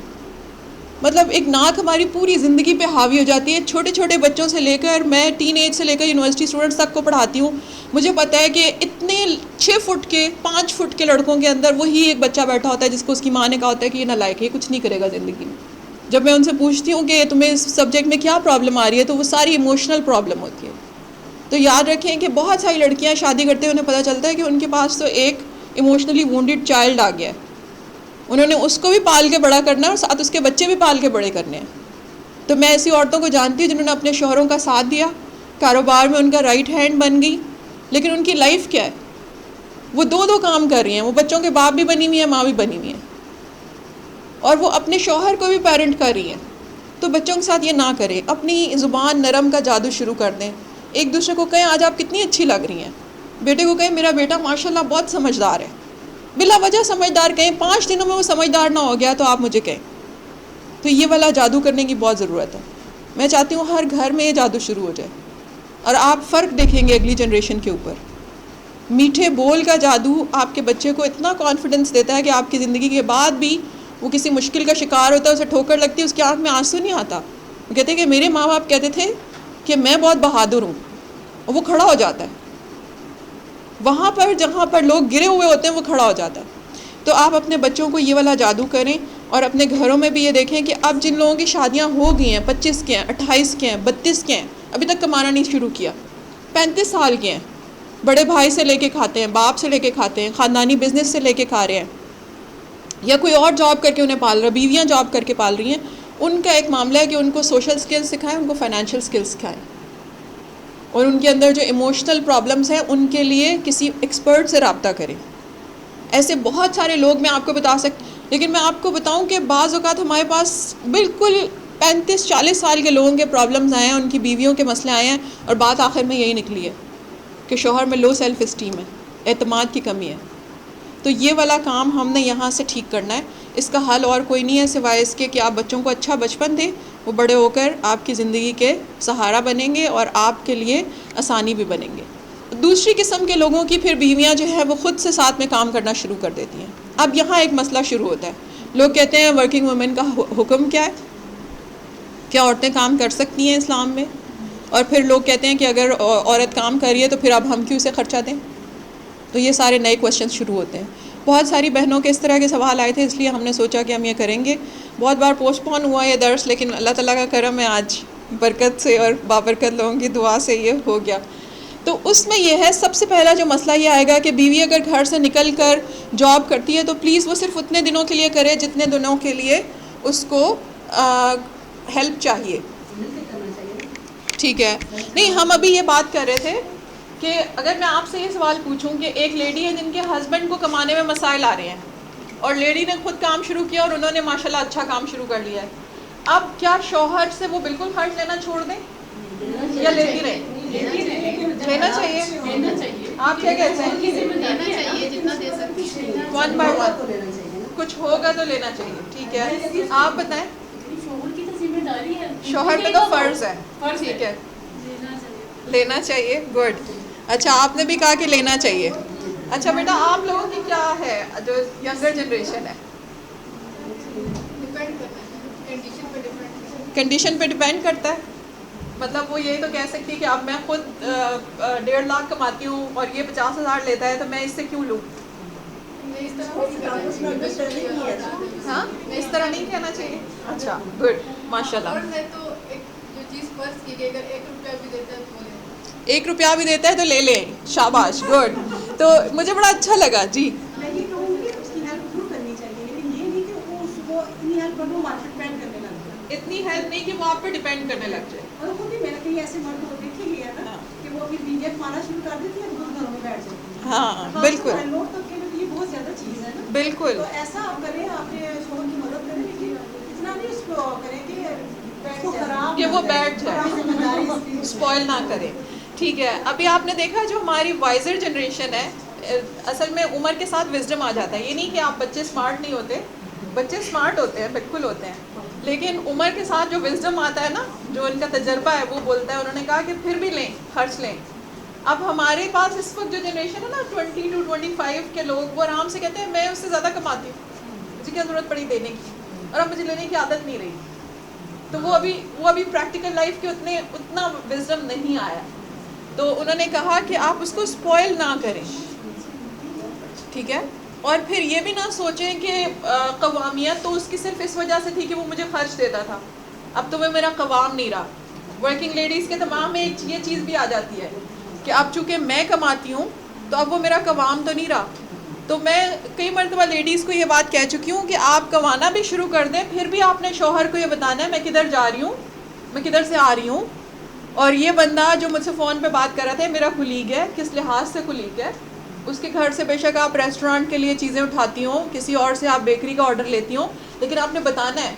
مطلب ایک ناک ہماری پوری زندگی پہ حاوی ہو جاتی ہے. چھوٹے چھوٹے بچوں سے لے کر، میں ٹین ایج سے لے کر یونیورسٹی اسٹوڈنٹس تک کو پڑھاتی ہوں، مجھے پتہ ہے کہ اتنے 6 فٹ کے 5 فٹ کے لڑکوں کے اندر وہی ایک بچہ بیٹھا ہوتا ہے جس کو اس کی ماں نے کہا ہوتا ہے کہ یہ نالائق ہے، کچھ نہیں کرے گا زندگی میں. جب میں ان سے پوچھتی ہوں کہ تمہیں اس سبجیکٹ میں کیا پرابلم آ رہی ہے، تو وہ ساری ایموشنل پرابلم ہوتی ہے. تو یاد رکھیں کہ بہت ساری لڑکیاں شادی کرتے ہیں، انہیں پتہ چلتا ہے کہ ان کے پاس تو ایک ایموشنلی وونڈیڈ چائلڈ آ گیا ہے. انہوں نے اس کو بھی پال کے بڑا کرنا ہے اور ساتھ اس کے بچے بھی پال کے بڑے کرنے ہیں. تو میں ایسی عورتوں کو جانتی ہوں جنہوں نے اپنے شوہروں کا ساتھ دیا، کاروبار میں ان کا رائٹ ہینڈ بن گئی، لیکن ان کی لائف کیا ہے؟ وہ دو کام کر رہی ہیں. وہ بچوں کے باپ بھی بنی ہوئی ہیں، ماں بھی بنی ہوئی ہیں، اور وہ اپنے شوہر کو بھی پیرنٹ کر رہی ہیں. تو بچوں کے ساتھ یہ نہ کریں. اپنی زبان نرم کا جادو شروع کر دیں. ایک دوسرے کو کہیں آج آپ کتنی اچھی لگ رہی ہیں. بیٹے کو کہیں میرا بیٹا ماشاءاللہ بہت سمجھدار ہے. بلا وجہ سمجھدار کہیں، 5 دنوں میں وہ سمجھدار نہ ہو گیا تو آپ مجھے کہیں. تو یہ والا جادو کرنے کی بہت ضرورت ہے. میں چاہتی ہوں ہر گھر میں یہ جادو شروع ہو جائے، اور آپ فرق دیکھیں گے اگلی جنریشن کے اوپر. میٹھے بول کا جادو آپ کے بچے کو اتنا کانفیڈنس دیتا ہے کہ آپ کی زندگی کے بعد بھی وہ کسی مشکل کا شکار ہوتا ہے، اسے ٹھوکر لگتی ہے، اس کی آنکھ میں آنسو نہیں آتا. وہ کہتے ہیں کہ میرے ماں باپ کہتے تھے کہ میں بہت بہادر ہوں، اور وہ کھڑا ہو جاتا ہے. وہاں پر جہاں پر لوگ گرے ہوئے ہوتے ہیں وہ کھڑا ہو جاتا ہے. تو آپ اپنے بچوں کو یہ والا جادو کریں، اور اپنے گھروں میں بھی یہ دیکھیں کہ اب جن لوگوں کی شادیاں ہو گئی ہیں، 25 کے ہیں، 28 کے ہیں، 32 کے ہیں، ابھی تک کمانا نہیں شروع کیا، 35 سال کے ہیں، بڑے بھائی سے لے کے کھاتے ہیں، باپ سے لے کے کھاتے ہیں، خاندانی بزنس سے لے کے کھا رہے ہیں، یا کوئی اور جاب کر کے انہیں پال رہا ہے، بیویاں جاب کر کے پال رہی ہیں. ان کا ایک معاملہ ہے کہ ان کو سوشل سکلز سکھائیں، ان کو فائنینشیل سکلز سکھائیں، اور ان کے اندر جو ایموشنل پرابلمس ہیں ان کے لیے کسی ایکسپرٹ سے رابطہ کریں. ایسے بہت سارے لوگ میں آپ کو بتا سکتی، لیکن میں آپ کو بتاؤں کہ بعض اوقات ہمارے پاس بالکل 35-40 سال کے لوگوں کے پرابلمز آئے ہیں، ان کی بیویوں کے مسئلے آئے ہیں، اور بات آخر میں یہی نکلی ہے کہ شوہر میں لو سیلف اسٹیم ہے، اعتماد کی کمی ہے. تو یہ والا کام ہم نے یہاں سے ٹھیک کرنا ہے. اس کا حل اور کوئی نہیں ہے سوائے اس کے کہ آپ بچوں کو اچھا بچپن دیں، وہ بڑے ہو کر آپ کی زندگی کے سہارا بنیں گے اور آپ کے لیے آسانی بھی بنیں گے. دوسری قسم کے لوگوں کی پھر بیویاں جو ہے وہ خود سے ساتھ میں کام کرنا شروع کر دیتی ہیں. اب یہاں ایک مسئلہ شروع ہوتا ہے. لوگ کہتے ہیں ورکنگ وومن کا حکم کیا ہے، کیا عورتیں کام کر سکتی ہیں اسلام میں؟ اور پھر لوگ کہتے ہیں کہ اگر عورت کام کر رہی ہے تو پھر اب ہم کیوں اسے خرچہ دیں؟ تو یہ سارے نئے کویشچن شروع ہوتے ہیں. بہت ساری بہنوں کے اس طرح کے سوال آئے تھے، اس لیے ہم نے سوچا کہ ہم یہ کریں گے. بہت بار پوسٹ پون ہوا یہ درس، لیکن اللہ تعالیٰ کا کرم ہے آج برکت سے اور بابرکت لوگوں کی دعا سے یہ ہو گیا. تو اس میں یہ ہے، سب سے پہلا جو مسئلہ یہ آئے گا کہ بیوی اگر گھر سے نکل کر جاب کرتی ہے تو پلیز وہ صرف اتنے دنوں کے لیے کرے جتنے دنوں کے لیے اس کو ہیلپ چاہیے. ٹھیک ہے؟ نہیں، ہم ابھی یہ بات کر رہے تھے کہ اگر میں آپ سے یہ سوال پوچھوں کہ ایک لیڈی ہے جن کے ہسبینڈ کو کمانے میں مسائل آ رہے ہیں، اور لیڈی نے خود کام شروع کیا اور انہوں نے ماشاءاللہ اچھا کام شروع کر لیا ہے، اب کیا شوہر سے وہ بالکل خرچ لینا چھوڑ دیں یا لیتی رہیں؟ لینا چاہیے. آپ کیا کہتے ہیں؟ ون بائی ون کچھ ہوگا تو لینا چاہیے. ٹھیک ہے، آپ بتائیں. شوہر پہ تو فرض ہے. ٹھیک ہے، لینا چاہیے. گڈ. اچھا، آپ نے بھی کہا کہ لینا چاہیے. اچھا بیٹا، آپ لوگوں کی کیا ہے جو ینگر جنریشن ہے؟ کنڈیشن پہ ڈیپینڈ کرتا ہے. مطلب وہ یہی تو کہہ سکتی ہے کہ اب میں خود 1.5 لاکھ کماتی ہوں اور یہ 50,000 لیتا ہے تو میں اس سے کیوں لوں؟ ہاں، اس طرح نہیں کہنا چاہیے. اچھا، گڈ، ماشاء اللہ. 1 روپیہ بھی دیتا ہے تو لے لیں. شاباش، گڈ. تو مجھے بڑا اچھا لگا. جی، اتنی ہیلپ نہیں کہ وہ آپ پہ ڈیپینڈ کرنے لگ جائے.
اور خود ہی میں نے کہیں ایسے مرد کو دیکھے ہی ہے نا کہ وہ اپنی بیویاں کھانا شروع کر دیتی ہیں اور گھروں میں بیٹھ جاتی ہیں.
ہاں، بالکل
لوگ تو یہ بہت زیادہ چیز ہے نا.
بالکل.
تو ایسا آپ کریں، آپ نے شوہر کی مدد کریں، لیکن اتنا نہیں اس کو کریں کہ
وہ بیٹھ جائے، اسپوائل نہ کرے. ٹھیک ہے. ابھی آپ نے دیکھا جو ہماری وائزر جنریشن ہے، اصل میں عمر کے ساتھ وزڈم آ جاتا ہے. یہ نہیں کہ آپ بچے اسمارٹ نہیں ہوتے، بچے اسمارٹ ہوتے ہیں، بالکل ہوتے ہیں، لیکن عمر کے ساتھ جو وزڈم آتا ہے نا، جو ان کا تجربہ ہے وہ بولتا ہے. انہوں نے کہا کہ پھر بھی لیں، خرچ لیں. اب ہمارے پاس اس وقت جو جنریشن ہے نا 20 to 25 کے لوگ، وہ آرام سے کہتے ہیں میں اس سے زیادہ کماتی ہوں، مجھے کیا ضرورت پڑی دینے کی، اور اب مجھے لینے کی عادت نہیں رہی. تو وہ ابھی پریکٹیکل لائف کے اتنا وزڈم نہیں آیا. تو انہوں نے کہا کہ آپ اس کو اسپوائل نہ کریں. ٹھیک ہے. اور پھر یہ بھی نہ سوچیں کہ قوامیت تو اس کی صرف اس وجہ سے تھی کہ وہ مجھے خرچ دیتا تھا، اب تو وہ میرا قوام نہیں رہا. ورکنگ لیڈیز کے تمام میں یہ چیز بھی آ جاتی ہے کہ اب چونکہ میں کماتی ہوں تو اب وہ میرا قوام تو نہیں رہا. تو میں کئی مرتبہ لیڈیز کو یہ بات کہہ چکی ہوں کہ آپ کمانا بھی شروع کر دیں، پھر بھی آپ نے شوہر کو یہ بتانا ہے میں کدھر جا رہی ہوں، میں کدھر سے آ رہی ہوں. اور یہ بندہ جو مجھ سے فون پہ بات کر رہا تھا میرا کلیگ ہے، کس لحاظ سے کلیگ ہے. اس کے گھر سے بے شک آپ ریسٹورانٹ کے لیے چیزیں اٹھاتی ہوں، کسی اور سے آپ بیکری کا آرڈر لیتی ہوں، لیکن آپ نے بتانا ہے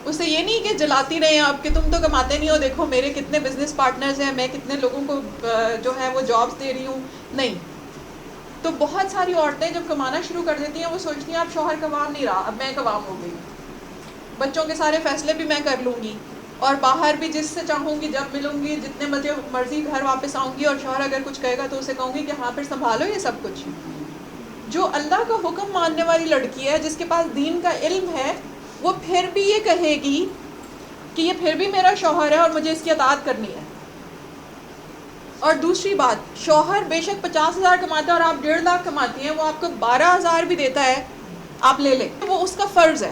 اسے. یہ نہیں کہ جلاتی رہیں آپ کہ تم تو کماتے نہیں ہو، دیکھو میرے کتنے بزنس پارٹنرز ہیں، میں کتنے لوگوں کو جو ہے وہ جابس دے رہی ہوں. نہیں. تو بہت ساری عورتیں جب کمانا شروع کر دیتی ہیں وہ سوچتی ہیں اب شوہر قوام نہیں رہا، اب میں قوام ہو گئی، بچوں کے سارے فیصلے بھی میں کر لوں گی، اور باہر بھی جس سے چاہوں گی جب ملوں گی جتنے مرضی گھر واپس آؤں گی، اور شوہر اگر کچھ کہے گا تو اسے کہوں گی کہ ہاں پھر سنبھالو یہ سب کچھ. جو اللہ کا حکم ماننے والی لڑکی ہے، جس کے پاس دین کا علم ہے، وہ پھر بھی یہ کہے گی کہ یہ پھر بھی میرا شوہر ہے اور مجھے اس کی اطاعت کرنی ہے. اور دوسری بات، شوہر بے شک 50,000 کماتا ہے اور آپ 1.5 لاکھ کماتی ہیں، وہ آپ کو 12,000 بھی دیتا ہے، آپ لے لیں، وہ اس کا فرض ہے.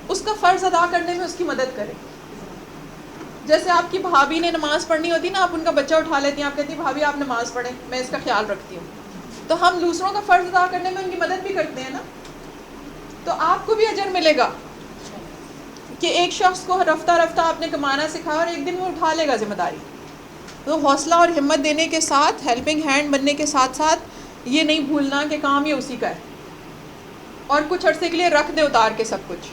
اس کا فرض ادا کرنے میں اس کی مدد کریں. جیسے آپ کی بھابھی نے نماز پڑھنی ہوتی نا، آپ ان کا بچہ اٹھا لیتی ہیں، آپ کہتی ہیں بھابھی آپ نماز پڑھیں، میں اس کا خیال رکھتی ہوں. تو ہم دوسروں کا فرض ادا کرنے میں ان کی مدد بھی کرتے ہیں نا. تو آپ کو بھی اجر ملے گا کہ ایک شخص کو رفتہ رفتہ آپ نے کمانا سکھایا اور ایک دن وہ اٹھا لے گا ذمہ داری. تو حوصلہ اور ہمت دینے کے ساتھ، ہیلپنگ ہینڈ بننے کے ساتھ ساتھ یہ نہیں بھولنا کہ کام یہ اسی کا ہے، اور کچھ عرصے کے لیے رکھ دے اتار کے سب کچھ.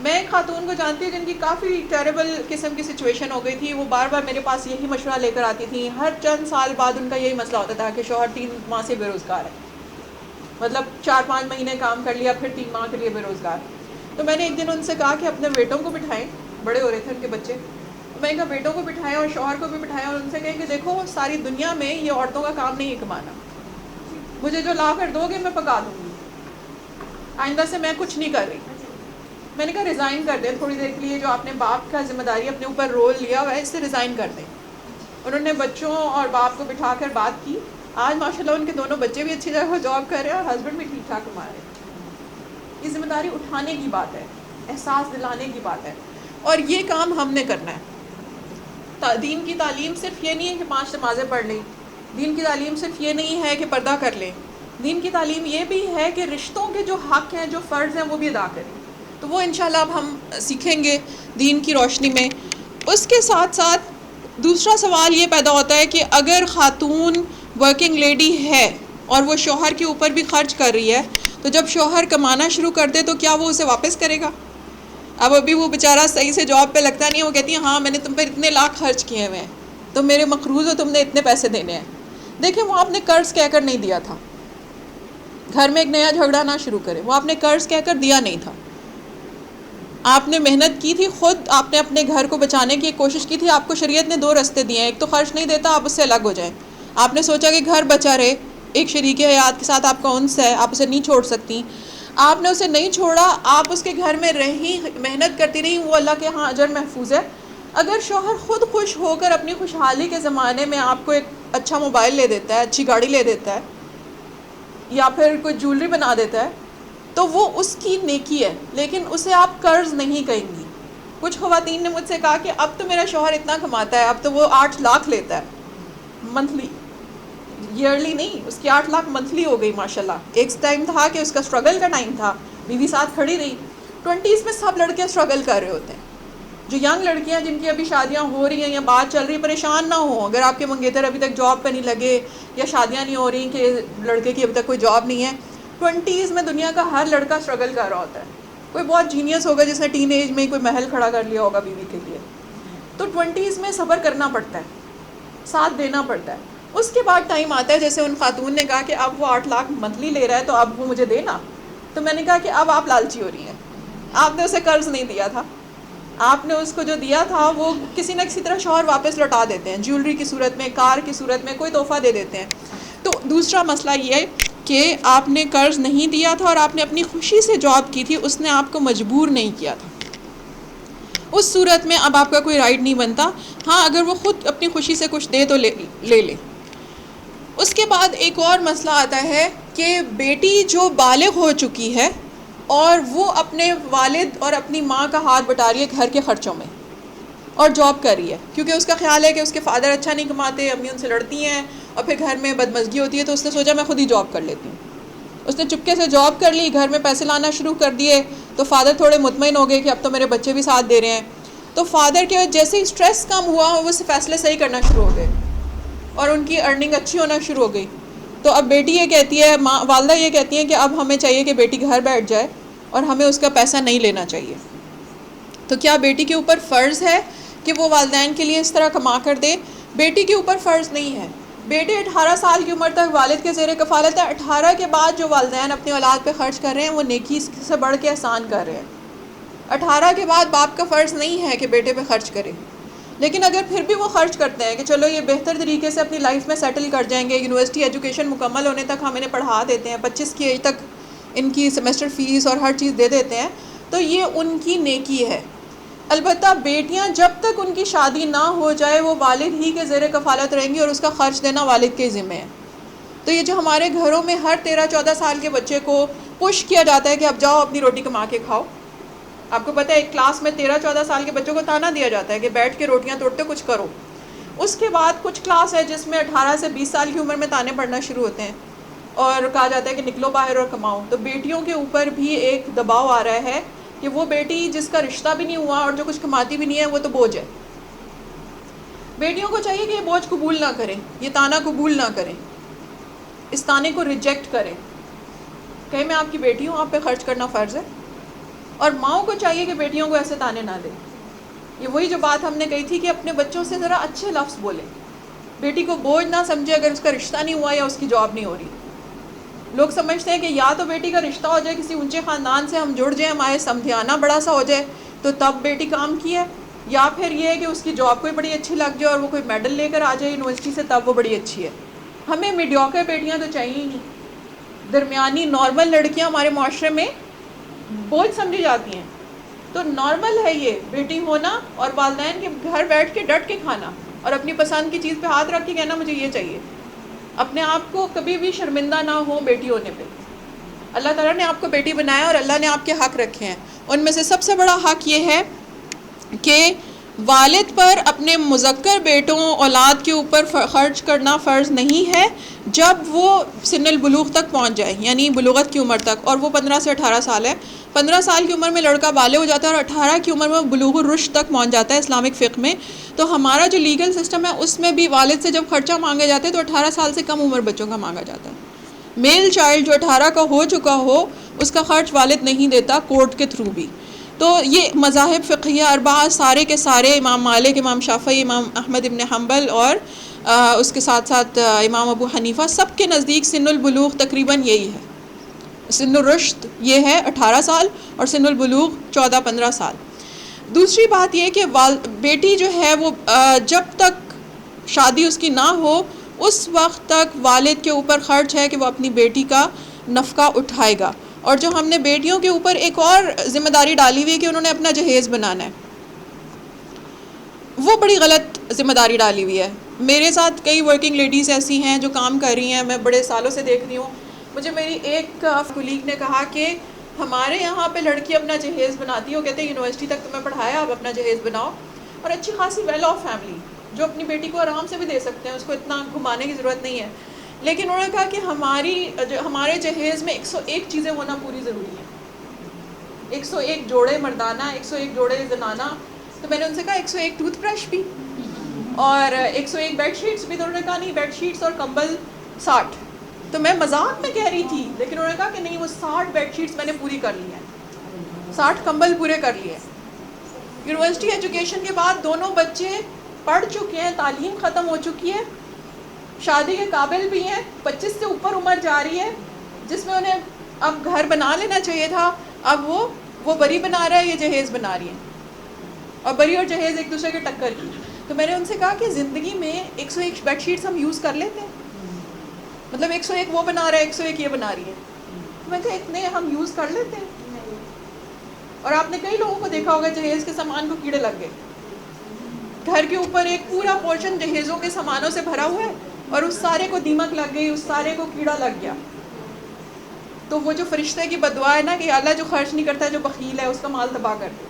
میں ایک خاتون کو جانتی ہوں جن کی کافی ٹیریبل قسم کی سچویشن ہو گئی تھی. وہ بار بار میرے پاس یہی مشورہ لے کر آتی تھیں. ہر چند سال بعد ان کا یہی مسئلہ ہوتا تھا کہ شوہر 3 ماہ سے بے روزگار ہے، مطلب 4-5 مہینے کام کر لیا پھر 3 ماہ کے لیے بے روزگار. تو میں نے ایک دن ان سے کہا کہ اپنے بیٹوں کو بٹھائیں، بڑے ہو رہے تھے ان کے بچے. میں نے کہا بیٹوں کو بٹھائیں اور شوہر کو بھی بٹھائیں اور ان سے کہیں کہ دیکھو ساری دنیا میں یہ عورتوں کا کام نہیں ہے کمانا. مجھے جو لا کر دو گے میں پکا دوں گی، آئندہ سے میں کچھ نہیں کر رہی. میں نے کہا ریزائن کر دیں تھوڑی دیر کے لیے، جو آپ نے باپ کا ذمہ داری اپنے اوپر رول لیا ہوا ہے اس سے ریزائن کر دیں. انہوں نے بچوں اور باپ کو بٹھا کر بات کی. آج ماشاءاللہ ان کے دونوں بچے بھی اچھی جگہ جاب کر رہے ہیں اور ہسبینڈ بھی ٹھیک ٹھاک کما رہے ہیں. یہ ذمہ داری اٹھانے کی بات ہے، احساس دلانے کی بات ہے، اور یہ کام ہم نے کرنا ہے. دین کی تعلیم صرف یہ نہیں ہے کہ 5 نمازیں پڑھ لیں. دین کی تعلیم صرف یہ نہیں ہے کہ پردہ کر لیں. دین کی تعلیم یہ بھی ہے کہ رشتوں کے جو حق ہیں، جو فرض ہیں، وہ بھی ادا کریں. تو وہ انشاءاللہ اب ہم سیکھیں گے دین کی روشنی میں. اس کے ساتھ ساتھ دوسرا سوال یہ پیدا ہوتا ہے کہ اگر خاتون ورکنگ لیڈی ہے اور وہ شوہر کے اوپر بھی خرچ کر رہی ہے، تو جب شوہر کمانا شروع کر دے تو کیا وہ اسے واپس کرے گا؟ اب ابھی وہ بیچارہ صحیح سے جاب پہ لگتا نہیں ہے، وہ کہتی ہے ہاں میں نے تم پر اتنے لاکھ خرچ کیے ہوئے ہیں، تم میرے مقروض ہو، تم نے اتنے پیسے دینے ہیں. دیکھیں وہ آپ نے قرض کہہ کر نہیں دیا تھا. گھر میں ایک نیا جھگڑا نہ شروع کرے. وہ آپ نے قرض کہہ کر دیا نہیں تھا. آپ نے محنت کی تھی، خود آپ نے اپنے گھر کو بچانے کی کوشش کی تھی. آپ کو شریعت نے 2 راستے دیے ہیں. ایک تو خرچ نہیں دیتا، آپ اس سے الگ ہو جائیں. آپ نے سوچا کہ گھر بچا رہے، ایک شریک حیات کے ساتھ آپ کا انس ہے، آپ اسے نہیں چھوڑ سکتی. آپ نے اسے نہیں چھوڑا، آپ اس کے گھر میں رہی، محنت کرتی رہی، وہ اللہ کے ہاں اجر محفوظ ہے. اگر شوہر خود خوش ہو کر اپنی خوشحالی کے زمانے میں آپ کو ایک اچھا موبائل لے دیتا ہے، اچھی گاڑی لے دیتا ہے، یا پھر کوئی جولری بنا دیتا ہے، تو وہ اس کی نیکی ہے، لیکن اسے آپ قرض نہیں کہیں گی. کچھ خواتین نے مجھ سے کہا کہ اب تو میرا شوہر اتنا کماتا ہے، اب تو وہ 8 لاکھ لیتا ہے منتھلی، ایئرلی نہیں، اس کی 8 لاکھ منتھلی ہو گئی ماشاءاللہ. ایک ٹائم تھا کہ اس کا اسٹرگل کا ٹائم تھا، بیوی ساتھ کھڑی رہی. 20s میں سب لڑکے اسٹرگل کر رہے ہوتے ہیں. جو ینگ لڑکیاں جن کی ابھی شادیاں ہو رہی ہیں یا بات چل رہی، پریشان نہ ہوں اگر آپ کے منگیتر ابھی تک جاب پہ نہیں لگے یا شادیاں نہیں ہو رہی کہ لڑکے کی ابھی تک کوئی جاب نہیں ہے. 20s میں دنیا کا ہر لڑکا اسٹرگل کر رہا ہوتا ہے. کوئی بہت جینیس ہوگا جس نے ٹین ایج میں کوئی محل کھڑا کر لیا ہوگا بیوی کے لیے. تو 20s میں صبر کرنا پڑتا ہے، ساتھ دینا پڑتا ہے. اس کے بعد ٹائم آتا ہے، جیسے ان خاتون نے کہا کہ اب وہ 8 لاکھ منتھلی لے رہا ہے تو اب وہ مجھے دینا. تو میں نے کہا کہ اب آپ لالچی ہو رہی ہیں. آپ نے اسے قرض نہیں دیا تھا، آپ نے اس کو جو دیا تھا وہ کسی نہ کسی طرح شوہر واپس لوٹا دیتے ہیں، جیولری کی صورت میں، کار کی صورت میں، کوئی تحفہ دے دیتے ہیں. تو دوسرا مسئلہ یہ ہے کہ آپ نے قرض نہیں دیا تھا اور آپ نے اپنی خوشی سے جاب کی تھی، اس نے آپ کو مجبور نہیں کیا تھا. اس صورت میں اب آپ کا کوئی رائٹ نہیں بنتا. ہاں اگر وہ خود اپنی خوشی سے کچھ دے تو لے لے. اس کے بعد ایک اور مسئلہ آتا ہے کہ بیٹی جو بالغ ہو چکی ہے اور وہ اپنے والد اور اپنی ماں کا ہاتھ بٹا رہی ہے گھر کے خرچوں میں اور جاب کر رہی ہے، کیونکہ اس کا خیال ہے کہ اس کے فادر اچھا نہیں کماتے، امی ان سے لڑتی ہیں اور پھر گھر میں بدمزگی ہوتی ہے، تو اس نے سوچا میں خود ہی جاب کر لیتی ہوں. اس نے چپکے سے جاب کر لی، گھر میں پیسے لانا شروع کر دیے. تو فادر تھوڑے مطمئن ہو گئے کہ اب تو میرے بچے بھی ساتھ دے رہے ہیں. تو فادر کے جیسے ہی اسٹریس کم ہوا وہ فیصلے صحیح کرنا شروع ہو گئے اور ان کی ارننگ اچھی ہونا شروع ہو گئی. تو اب بیٹی یہ کہتی ہے، والدہ یہ کہتی ہیں کہ اب ہمیں چاہیے کہ بیٹی گھر بیٹھ جائے اور ہمیں اس کا پیسہ نہیں لینا چاہیے. تو کیا بیٹی کے اوپر فرض ہے کہ وہ والدین کے لیے اس طرح کما کر دے؟ بیٹی کے اوپر فرض نہیں ہے. بیٹے 18 سال کی عمر تک والد کے زیر کفالت ہے. 18 کے بعد جو والدین اپنی اولاد پہ خرچ کر رہے ہیں وہ نیکی سے بڑھ کے احسان کر رہے ہیں. 18 کے بعد باپ کا فرض نہیں ہے کہ بیٹے پہ خرچ کرے. لیکن اگر پھر بھی وہ خرچ کرتے ہیں کہ چلو یہ بہتر طریقے سے اپنی لائف میں سیٹل کر جائیں گے، یونیورسٹی ایجوکیشن مکمل ہونے تک ہم انہیں پڑھا دیتے ہیں، 25 کی ایج تک ان کی سیمسٹر فیس اور ہر چیز دے دیتے ہیں، تو یہ ان کی نیکی ہے. البتہ بیٹیاں جب تک ان کی شادی نہ ہو جائے وہ والد ہی کے زیر کفالت رہیں گی اور اس کا خرچ دینا والد کے ذمہ ہے. تو یہ جو ہمارے گھروں میں ہر 13-14 سال کے بچے کو پش کیا جاتا ہے کہ اب جاؤ اپنی روٹی کما کے کھاؤ، آپ کو پتہ ہے ایک کلاس میں 13-14 سال کے بچوں کو تانا دیا جاتا ہے کہ بیٹھ کے روٹیاں توڑتے کچھ کرو. اس کے بعد کچھ کلاس ہے جس میں 18 سے 20 سال کی عمر میں تانے پڑنا شروع ہوتے ہیں اور کہا جاتا ہے کہ نکلو باہر اور کماؤ. تو بیٹیوں کے اوپر بھی ایک دباؤ آ رہا ہے کہ وہ بیٹی جس کا رشتہ بھی نہیں ہوا اور جو کچھ کماتی بھی نہیں ہے وہ تو بوجھ ہے. بیٹیوں کو چاہیے کہ یہ بوجھ قبول نہ کریں, یہ تانا قبول نہ کریں, اس تانے کو ریجیکٹ کریں. کہیں میں آپ کی بیٹی ہوں, آپ پہ خرچ کرنا فرض ہے. اور ماؤں کو چاہیے کہ بیٹیوں کو ایسے تانے نہ دیں. یہ وہی جو بات ہم نے کہی تھی کہ اپنے بچوں سے ذرا اچھے لفظ بولیں, بیٹی کو بوجھ نہ سمجھے اگر اس کا رشتہ نہیں ہوا یا اس کی جاب نہیں ہو رہی. لوگ سمجھتے ہیں کہ یا تو بیٹی کا رشتہ ہو جائے, کسی اونچے خاندان سے ہم جڑ جائیں, ہمارے سمدھیانہ بڑا سا ہو جائے تو تب بیٹی کام کی ہے, یا پھر یہ ہے کہ اس کی جاب کوئی بڑی اچھی لگ جائے اور وہ کوئی میڈل لے کر آ جائے یونیورسٹی سے, تب وہ بڑی اچھی ہے. ہمیں میڈیوکر بیٹیاں تو چاہیے ہی نہیں. درمیانی نارمل لڑکیاں ہمارے معاشرے میں بوجھ سمجھی جاتی ہیں. تو نارمل ہے یہ بیٹی ہونا اور والدین کے گھر بیٹھ کے ڈٹ کے کھانا اور اپنی پسند کی چیز پہ ہاتھ رکھ کے کہنا مجھے یہ چاہیے. اپنے آپ کو کبھی بھی شرمندہ نہ ہو بیٹی ہونے پہ. اللہ تعالیٰ نے آپ کو بیٹی بنایا اور اللہ نے آپ کے حق رکھے ہیں. ان میں سے سب سے بڑا حق یہ ہے کہ والد پر اپنے مذکر بیٹوں اولاد کے اوپر خرچ کرنا فرض نہیں ہے جب وہ سن البلوغ تک پہنچ جائے, یعنی بلوغت کی عمر تک, اور وہ 15 سے 18 سال ہے. 15 سال کی عمر میں لڑکا بالغ ہو جاتا ہے اور 18 کی عمر میں بلوغ الرشد تک پہنچ جاتا ہے اسلامک فقہ میں. تو ہمارا جو لیگل سسٹم ہے اس میں بھی والد سے جب خرچہ مانگے جاتے ہیں تو 18 سال سے کم عمر بچوں کا مانگا جاتا ہے. میل چائلڈ جو 18 کا ہو چکا ہو اس کا خرچ والد نہیں دیتا کورٹ کے تھرو بھی. تو یہ مذاہب فقہیہ اربعہ سارے کے سارے, امام مالک, امام شافعی, امام احمد ابن حنبل اور اس کے ساتھ ساتھ امام ابو حنیفہ, سب کے نزدیک سن البلوغ تقریباً یہی ہے. سن الرشد یہ ہے 18 سال اور سن البلوغ 14-15 سال. دوسری بات یہ کہ بیٹی جو ہے وہ جب تک شادی اس کی نہ ہو اس وقت تک والد کے اوپر خرچ ہے کہ وہ اپنی بیٹی کا نفقہ اٹھائے گا. اور جو ہم نے بیٹیوں کے اوپر ایک اور ذمہ داری ڈالی ہوئی ہے کہ انہوں نے اپنا جہیز بنانا ہے, وہ بڑی غلط ذمہ داری ڈالی ہوئی ہے. میرے ساتھ کئی ورکنگ لیڈیز ایسی ہیں جو کام کر رہی ہیں, میں بڑے سالوں سے دیکھ رہی ہوں. مجھے میری ایک کولیگ نے کہا کہ ہمارے یہاں پہ لڑکی اپنا جہیز بناتی ہے, وہ کہتے ہیں یونیورسٹی تک تمہیں پڑھایا, اب اپنا جہیز بناؤ. اور اچھی خاصی ویل آف فیملی جو اپنی بیٹی کو آرام سے بھی دے سکتے ہیں, اس کو اتنا گھمانے کی ضرورت نہیں ہے. لیکن انہوں نے کہا کہ ہمارے جہیز میں 101 چیزیں ہونا پوری ضروری ہیں, 101 جوڑے مردانہ, 101 جوڑے زنانہ. تو میں نے ان سے کہا 101 ٹوتھ برش بھی اور 101 بیڈ شیٹس بھی. تو انہوں نے کہا نہیں, بیڈ شیٹس اور کمبل 60. تو میں مذاق میں کہہ رہی تھی, لیکن انہوں نے کہا کہ نہیں, وہ 60 بیڈ شیٹس میں نے پوری کر لی ہیں, 60 کمبل پورے کر لیے. یونیورسٹی ایجوکیشن کے بعد دونوں بچے پڑھ چکے ہیں, تعلیم ختم ہو چکی ہے, شادی کے قابل بھی ہیں, 25 سے اوپر عمر جا رہی ہے, جس میں انہیں اب گھر بنا لینا چاہیے تھا, اب وہ بری بنا رہا ہے, یہ جہیز بنا رہی ہے, اور بری اور جہیز ایک دوسرے کے ٹکر کی. تو میں نے ان سے کہا کہ زندگی میں 101 بیڈ شیٹس ہم یوز کر لیتے ہیں, مطلب 101 وہ بنا رہا ہے, 101 یہ بنا رہی ہے. میں کہا اتنے ہم یوز کر لیتے ہیں. اور آپ نے کئی لوگوں کو دیکھا ہوگا جہیز کے سامان کو کیڑے لگ گئے, گھر کے اوپر ایک پورا پورشن جہیزوں کے سامانوں سے بھرا ہوا ہے اور اس سارے کو دیمک لگ گئی, اس سارے کو کیڑا لگ گیا. تو وہ جو فرشتے کی بددعا ہے نا کہ اللہ جو خرچ نہیں کرتا ہے, جو بخیل ہے, اس کا مال تباہ کر دے.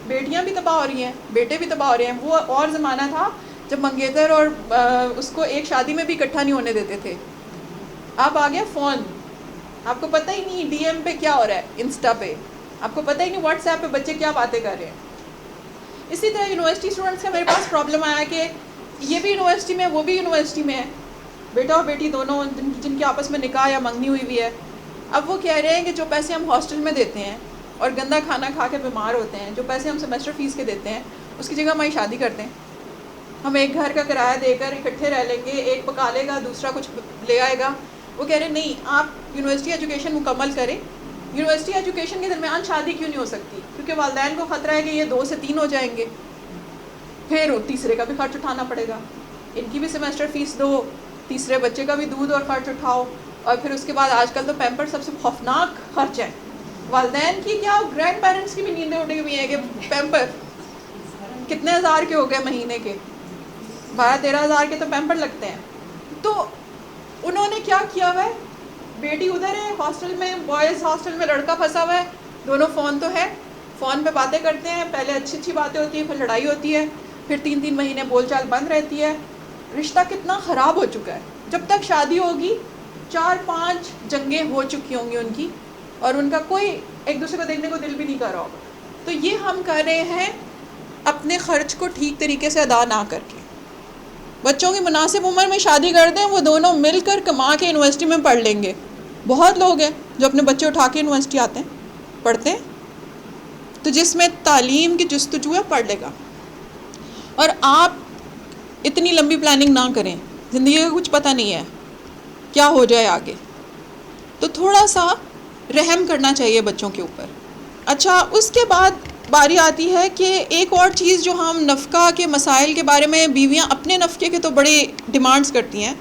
بیٹیاں بھی تباہ ہو رہی ہیں, بیٹے بھی تباہ ہو رہے ہیں. وہ اور زمانہ تھا جب منگیتر اور اس کو ایک شادی میں بھی اکٹھا نہیں ہونے دیتے تھے. اب آ گیا فون, آپ کو پتہ ہی نہیں ڈی ایم پہ کیا ہو رہا ہے, انسٹا پہ آپ کو پتہ ہی نہیں واٹس ایپ پہ بچے کیا باتیں کر رہے ہیں. اسی طرح یونیورسٹی اسٹوڈنٹس کا میرے پاس پرابلم آیا کہ یہ بھی یونیورسٹی میں, وہ بھی یونیورسٹی میں ہے, بیٹا اور بیٹی دونوں جن کے آپس میں نکاح یا منگنی ہوئی ہے. اب وہ کہہ رہے ہیں کہ جو پیسے ہم ہاسٹل میں دیتے ہیں اور گندا کھانا کھا کے بیمار ہوتے ہیں, جو پیسے ہم سیمسٹر فیس کے دیتے ہیں, اس کی جگہ ہماری شادی کر دیں. ہم ایک گھر کا کرایہ دے کر اکٹھے رہ لیں گے, ایک پکا لے گا, دوسرا کچھ لے آئے گا. وہ کہہ رہے ہیں نہیں, آپ یونیورسٹی ایجوکیشن مکمل کریں. یونیورسٹی ایجوکیشن کے درمیان شادی کیوں نہیں ہو سکتی؟ کیونکہ والدین کو خطرہ ہے کہ یہ 2 سے 3 ہو جائیں گے, پھر تیسرے کا بھی خرچ اٹھانا پڑے گا, ان کی بھی سیمسٹر فیس دو, تیسرے بچے کا بھی دودھ اور خرچ اٹھاؤ, اور پھر اس کے بعد آج کل تو پیمپر سب سے خوفناک خرچ ہے. والدین کی کیا, گرینڈ پیرنٹس کی بھی نیندیں اٹھی ہوئی ہیں کہ پیمپر کتنے ہزار کے ہو گئے مہینے کے, 12-13 ہزار کے تو پیمپر لگتے ہیں. تو انہوں نے کیا کیا ہوا ہے, بیٹی ادھر ہے ہاسٹل میں, بوائز ہاسٹل میں لڑکا پھنسا ہوا ہے, دونوں فون تو ہے, فون پہ باتیں کرتے ہیں، پہلے اچھی اچھی باتیں ہوتی ہیں، پھر لڑائی ہوتی ہے، پھر 3 مہینے بول چال بند رہتی ہے. رشتہ کتنا خراب ہو چکا ہے. جب تک شادی ہوگی 4-5 جنگیں ہو چکی ہوں گی ان کی، اور ان کا کوئی ایک دوسرے کو دیکھنے کو دل بھی نہیں کر رہا ہوگا. تو یہ ہم کر رہے ہیں اپنے خرچ کو ٹھیک طریقے سے ادا نہ کر کے. بچوں کی مناسب عمر میں شادی کر دیں، وہ دونوں مل کر کما کے یونیورسٹی میں پڑھ لیں گے. بہت لوگ ہیں جو اپنے بچے اٹھا کے یونیورسٹی آتے ہیں، پڑھتے ہیں. تو جس میں تعلیم کی جستجو ہے پڑھ لے گا. اور آپ اتنی لمبی پلاننگ نہ کریں، زندگی کا کچھ پتہ نہیں ہے کیا ہو جائے آگے. تو تھوڑا سا رحم کرنا چاہیے بچوں کے اوپر. اچھا، اس کے بعد باری آتی ہے کہ ایک اور چیز جو ہم نفقہ کے مسائل کے بارے میں، بیویاں اپنے نفقے کے تو بڑی ڈیمانڈز کرتی ہیں،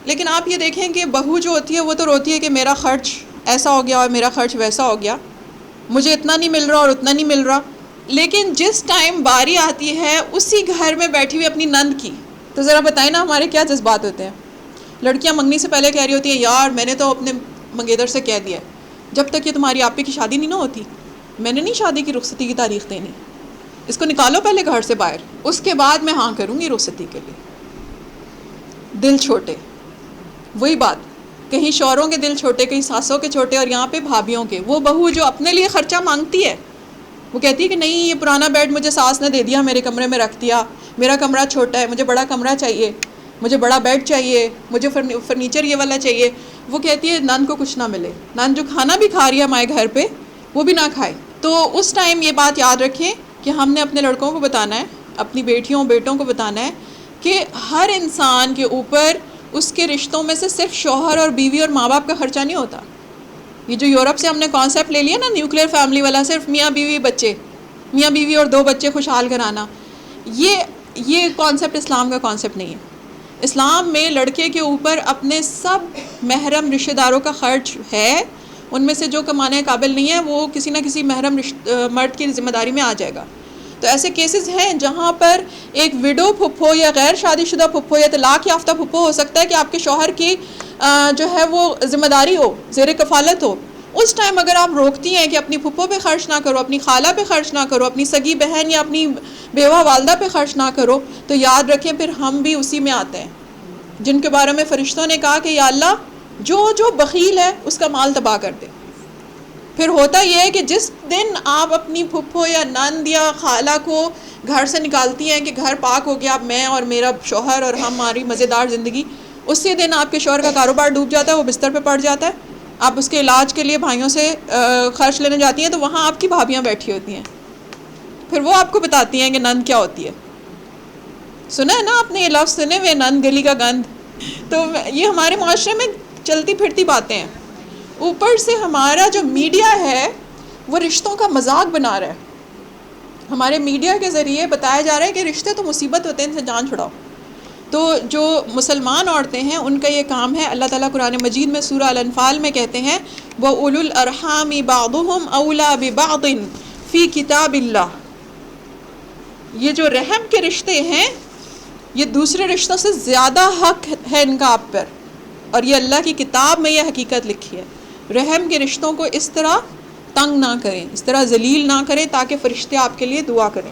لیکن آپ یہ دیکھیں کہ بہو جو ہوتی ہے وہ تو روتی ہے کہ میرا خرچ ایسا ہو گیا اور میرا خرچ ویسا ہو گیا، مجھے اتنا نہیں مل رہا اور اتنا نہیں مل رہا. لیکن جس ٹائم باری آتی ہے اسی گھر میں بیٹھی ہوئی اپنی نند کی، تو ذرا بتائیں نا ہمارے کیا جذبات ہوتے ہیں. لڑکیاں منگنی سے پہلے کہہ رہی ہوتی ہیں، یار میں نے تو اپنے منگیتر سے کہہ دیا جب تک کہ تمہاری آپی کی شادی نہیں نہ ہوتی میں نے نہیں شادی کی رخصتی کی تاریخ دینی، اس کو نکالو پہلے گھر سے باہر، اس کے بعد میں ہاں کروں گی رخصتی کے لیے. دل چھوٹے. وہی بات، کہیں شوہروں کے دل چھوٹے، کہیں ساسوں کے چھوٹے، اور یہاں پہ بھابھیوں کے. وہ بہو جو اپنے لیے خرچہ مانگتی ہے، وہ کہتی ہے کہ نہیں یہ پرانا بیڈ مجھے ساس نے دے دیا، میرے کمرے میں رکھ دیا، میرا کمرہ چھوٹا ہے، مجھے بڑا کمرہ چاہیے، مجھے بڑا بیڈ چاہیے، مجھے فرنیچر یہ والا چاہیے. وہ کہتی ہے نند کو کچھ نہ ملے، نند جو کھانا بھی کھا رہی ہے ہمارے گھر پہ وہ بھی نہ کھائے. تو اس ٹائم یہ بات یاد رکھیں کہ ہم نے اپنے لڑکوں کو بتانا ہے، اپنی بیٹیوں بیٹوں کو بتانا ہے کہ ہر انسان کے اوپر اس کے رشتوں میں سے صرف شوہر اور بیوی اور ماں باپ کا خرچہ نہیں ہوتا. یہ جو یورپ سے ہم نے کانسیپٹ لے لیا نا نیوکلیر فیملی والا، صرف میاں بیوی بچے، میاں بیوی اور 2 بچے خوشحال کرانا، یہ کانسیپٹ اسلام کا کانسیپٹ نہیں ہے. اسلام میں لڑکے کے اوپر اپنے سب محرم رشتہ داروں کا خرچ ہے، ان میں سے جو کمانے قابل نہیں ہے وہ کسی نہ کسی محرم مرد کی ذمہ داری میں آ جائے گا. تو ایسے کیسز ہیں جہاں پر ایک وڈو پھپھو یا غیر شادی شدہ پھپھو یا طلاق یافتہ پھپھو ہو سکتا ہے کہ آپ کے شوہر کی جو ہے وہ ذمہ داری ہو، زیر کفالت ہو. اس ٹائم اگر آپ روکتی ہیں کہ اپنی پھپھو پہ خرچ نہ کرو، اپنی خالہ پہ خرچ نہ کرو، اپنی سگی بہن یا اپنی بیوہ والدہ پہ خرچ نہ کرو، تو یاد رکھیں پھر ہم بھی اسی میں آتے ہیں جن کے بارے میں فرشتوں نے کہا کہ یا اللہ جو بخیل ہے اس کا مال تباہ کر دے. پھر ہوتا یہ ہے کہ جس دن آپ اپنی پھپھو یا نند یا خالہ کو گھر سے نکالتی ہیں کہ گھر پاک ہو گیا، اب میں اور میرا شوہر اور ہماری مزیدار زندگی، اسی دن آپ کے شوہر کا کاروبار ڈوب جاتا ہے، وہ بستر پہ پڑ جاتا ہے. آپ اس کے علاج کے لیے بھائیوں سے خرچ لینے جاتی ہیں تو وہاں آپ کی بھابھیاں بیٹھی ہوتی ہیں، پھر وہ آپ کو بتاتی ہیں کہ نند کیا ہوتی ہے. سنا ہے نا آپ نے یہ لفظ سنے ہوئے، نند گلی کا گند. تو یہ ہمارے معاشرے میں چلتی پھرتی باتیں ہیں. اوپر سے ہمارا جو میڈیا ہے وہ رشتوں کا مذاق بنا رہا ہے. ہمارے میڈیا کے ذریعے بتایا جا رہا ہے کہ رشتے تو مصیبت ہوتے ہیں، ان سے جان چھڑاؤ. تو جو مسلمان عورتیں ہیں ان کا یہ کام ہے. اللہ تعالیٰ قرآن مجید میں سورہ الانفال میں کہتے ہیں وَأُولُو الْأَرْحَامِ بَعْضُهُمْ أَوْلَى بِبَعْضٍ فِي كِتَابِ اللَّهِ. یہ جو رحم کے رشتے ہیں یہ دوسرے رشتوں سے زیادہ حق ہے ان کا آپ پر، اور یہ اللہ کی کتاب میں یہ حقیقت لکھی ہے. رحم کے رشتوں کو اس طرح تنگ نہ کریں، اس طرح ذلیل نہ کریں تاکہ فرشتے آپ کے لیے دعا کریں.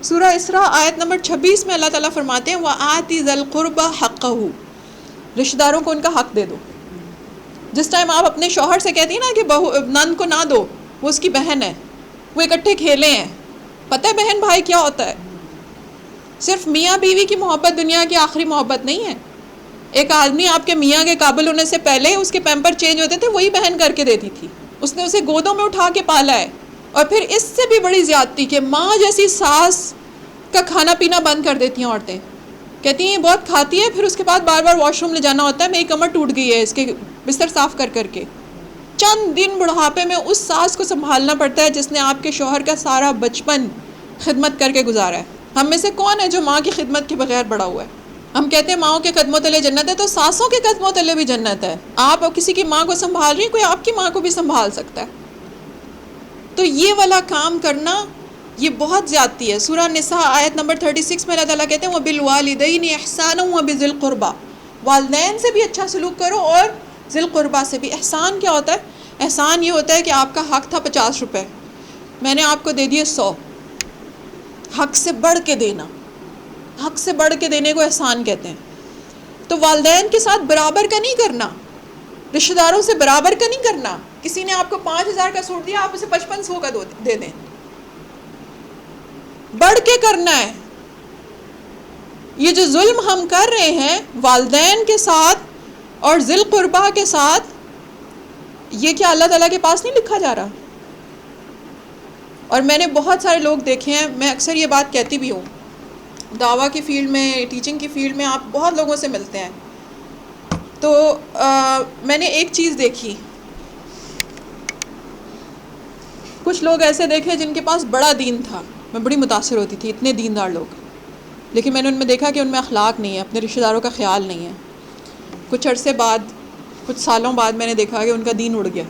سورہ اسراء آیت نمبر 26 میں اللہ تعالیٰ فرماتے ہیں وَآتِ ذَا الْقُرْبَ حَقَّهُ. رشتہ داروں کو ان کا حق دے دو. جس ٹائم آپ اپنے شوہر سے کہتی ہیں نا کہ نند کو نہ دو، وہ اس کی بہن ہے، وہ اکٹھے کھیلے ہیں. پتہ ہے بہن بھائی کیا ہوتا ہے؟ صرف میاں بیوی کی محبت دنیا کی آخری محبت نہیں ہے. ایک آدمی آپ کے میاں کے قابل ہونے سے پہلے اس کے پیمپر چینج ہوتے تھے، وہی بہن کر کے دیتی تھی. اس نے اسے گودوں میں اٹھا کے پالا ہے. اور پھر اس سے بھی بڑی زیادتی کہ ماں جیسی ساس کا کھانا پینا بند کر دیتی ہیں عورتیں. کہتی ہیں یہ بہت کھاتی ہے، پھر اس کے بعد بار بار واش روم لے جانا ہوتا ہے، میری کمر ٹوٹ گئی ہے اس کے بستر صاف کر کر کے. چند دن بڑھاپے میں اس ساس کو سنبھالنا پڑتا ہے جس نے آپ کے شوہر کا سارا بچپن خدمت کر کے گزارا ہے. ہم میں سے کون ہے جو ماں کی خدمت کے بغیر بڑا ہوا ہے؟ ہم کہتے ہیں ماؤں کے قدموں تلے جنت ہے، تو ساسوں کے قدموں تلے بھی جنت ہے. آپ کسی کی ماں کو سنبھال رہی ہیں، کوئی آپ کی ماں کو بھی سنبھال سکتا ہے. تو یہ والا کام کرنا یہ بہت زیادتی ہے. سورہ نساء آیت نمبر 36 میں اللہ تعالیٰ کہتے ہیں وَبِالْوَالِدَيْنِ إِحْسَانًا وَبِذِي الْقُرْبَى. والدین سے بھی اچھا سلوک کرو اور ذی القربہ سے بھی. احسان کیا ہوتا ہے؟ احسان یہ ہوتا ہے کہ آپ کا حق تھا 50 روپے، میں نے آپ کو دے دیے 100. حق سے بڑھ کے دینا، حق سے بڑھ کے دینے کو احسان کہتے ہیں. تو والدین کے ساتھ برابر کا نہیں کرنا، رشتہ داروں سے برابر کا نہیں کرنا. کسی نے آپ کو 5,000 کا سوٹ دیا، آپ اسے 5500 کا دے دیں. بڑھ کے کرنا ہے. یہ جو ظلم ہم کر رہے ہیں والدین کے ساتھ اور ذی القربہ کے ساتھ، یہ کیا اللہ تعالیٰ کے پاس نہیں لکھا جا رہا؟ اور میں نے بہت سارے لوگ دیکھے ہیں، میں اکثر یہ بات کہتی بھی ہوں، دعویٰ کی فیلڈ میں، ٹیچنگ کی فیلڈ میں آپ بہت لوگوں سے ملتے ہیں. تو میں نے ایک چیز دیکھی، کچھ لوگ ایسے دیکھے جن کے پاس بڑا دین تھا، میں بڑی متاثر ہوتی تھی، اتنے دیندار لوگ، لیکن میں نے ان میں دیکھا کہ ان میں اخلاق نہیں ہے، اپنے رشتہ داروں کا خیال نہیں ہے. کچھ عرصے بعد، کچھ سالوں بعد میں نے دیکھا کہ ان کا دین اڑ گیا،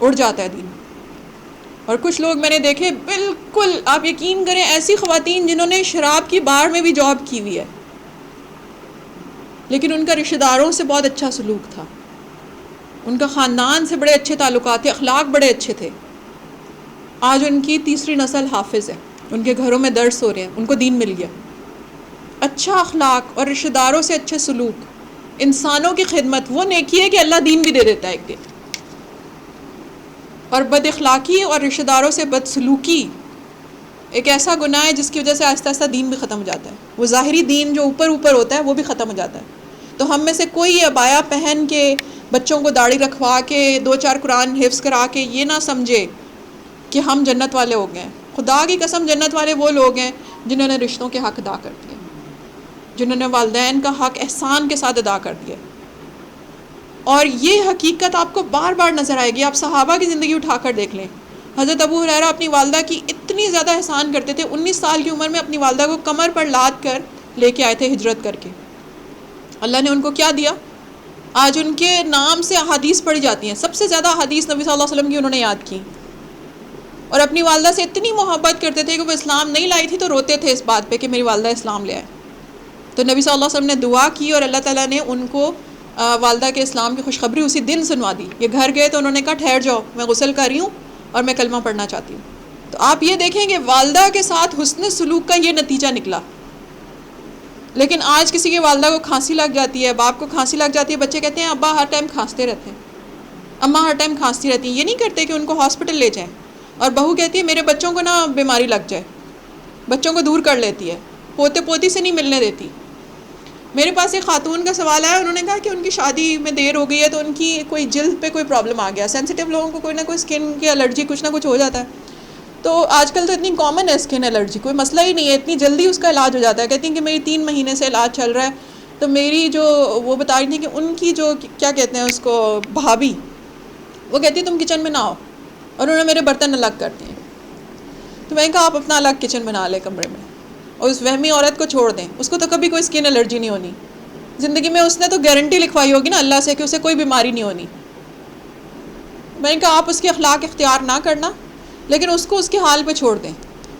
اڑ جاتا ہے دین. اور کچھ لوگ میں نے دیکھے بالکل، آپ یقین کریں، ایسی خواتین جنہوں نے شراب کی بار میں بھی جاب کی ہوئی ہے، لیکن ان کا رشتہ داروں سے بہت اچھا سلوک تھا، ان کا خاندان سے بڑے اچھے تعلقات تھے، اخلاق بڑے اچھے تھے. آج ان کی تیسری نسل حافظ ہے، ان کے گھروں میں درس ہو رہے ہیں، ان کو دین مل گیا. اچھا اخلاق اور رشتہ داروں سے اچھے سلوک، انسانوں کی خدمت، وہ نیکی ہے کہ اللہ دین بھی دے دیتا ہے ایک دن. اور بد اخلاقی اور رشتہ داروں سے بد سلوکی ایک ایسا گناہ ہے جس کی وجہ سے آہستہ آہستہ دین بھی ختم ہو جاتا ہے. وہ ظاہری دین جو اوپر اوپر ہوتا ہے وہ بھی ختم ہو جاتا ہے. تو ہم میں سے کوئی عبایا پہن کے، بچوں کو داڑھی رکھوا کے، 2-4 قرآن حفظ کرا کے یہ نہ سمجھے کہ ہم جنت والے ہو گئے ہیں. خدا کی قسم جنت والے وہ لوگ ہیں جنہوں نے رشتوں کے حق ادا کر دیے، جنہوں نے والدین کا حق احسان کے ساتھ ادا کر دیا. اور یہ حقیقت آپ کو بار بار نظر آئے گی. آپ صحابہ کی زندگی اٹھا کر دیکھ لیں. حضرت ابو ہریرہ اپنی والدہ کی اتنی زیادہ احسان کرتے تھے، 19 سال کی عمر میں اپنی والدہ کو کمر پر لاد کر لے کے آئے تھے ہجرت کر کے. اللہ نے ان کو کیا دیا؟ آج ان کے نام سے احادیث پڑھی جاتی ہیں، سب سے زیادہ احادیث نبی صلی اللہ علیہ وسلم کی انہوں نے یاد کی. اور اپنی والدہ سے اتنی محبت کرتے تھے کہ وہ اسلام نہیں لائی تھی تو روتے تھے اس بات پہ کہ میری والدہ اسلام لے آئے. تو نبی صلی اللہ علیہ وسلم نے دعا کی اور اللہ تعالیٰ نے ان کو والدہ کے اسلام کی خوشخبری اسی دن سنوا دی. یہ گھر گئے تو انہوں نے کہا ٹھہر جاؤ، میں غسل کر رہی ہوں اور میں کلمہ پڑھنا چاہتی ہوں. تو آپ یہ دیکھیں کہ والدہ کے ساتھ حسن سلوک کا یہ نتیجہ نکلا. لیکن آج کسی کی والدہ کو کھانسی لگ جاتی ہے، باپ کو کھانسی لگ جاتی ہے، بچے کہتے ہیں ابا ہر ٹائم کھانستے رہتے ہیں، اماں ہر ٹائم کھانستی رہتی ہیں. یہ نہیں کرتے کہ ان کو ہاسپٹل لے جائیں. اور بہو کہتی ہے میرے بچوں کو نہ بیماری لگ جائے، بچوں کو دور کر لیتی ہے، پوتے پوتی سے نہیں ملنے دیتی. میرے پاس ایک خاتون کا سوال آیا، انہوں نے کہا کہ ان کی شادی میں دیر ہو گئی ہے تو ان کی کوئی جلد پہ کوئی پرابلم آ گیا. سینسیٹیو لوگوں کو کوئی نہ کوئی اسکن کی الرجی کچھ نہ کچھ ہو جاتا ہے. تو آج کل تو اتنی کامن ہے اسکن الرجی، کوئی مسئلہ ہی نہیں ہے، اتنی جلدی اس کا علاج ہو جاتا ہے. کہتی ہیں کہ میری 3 مہینے سے علاج چل رہا ہے. تو میری جو وہ بتا رہی تھی کہ ان کی جو کیا کہتے ہیں اس کو، بھابھی، وہ کہتی تم کچن میں نہ آؤ، اور انہوں نے میرے برتن الگ کر دیے. تو میں نے کہا آپ اپنا الگ کچن بنا لیں کمرے میں، اور اس وہمی عورت کو چھوڑ دیں، اس کو تو کبھی کوئی اسکن الرجی نہیں ہونی زندگی میں. اس نے تو گارنٹی لکھوائی ہوگی نا اللہ سے کہ اسے کوئی بیماری نہیں ہونی. میں نے کہا آپ اس کے اخلاق اختیار نہ کرنا، لیکن اس کو اس کے حال پہ چھوڑ دیں.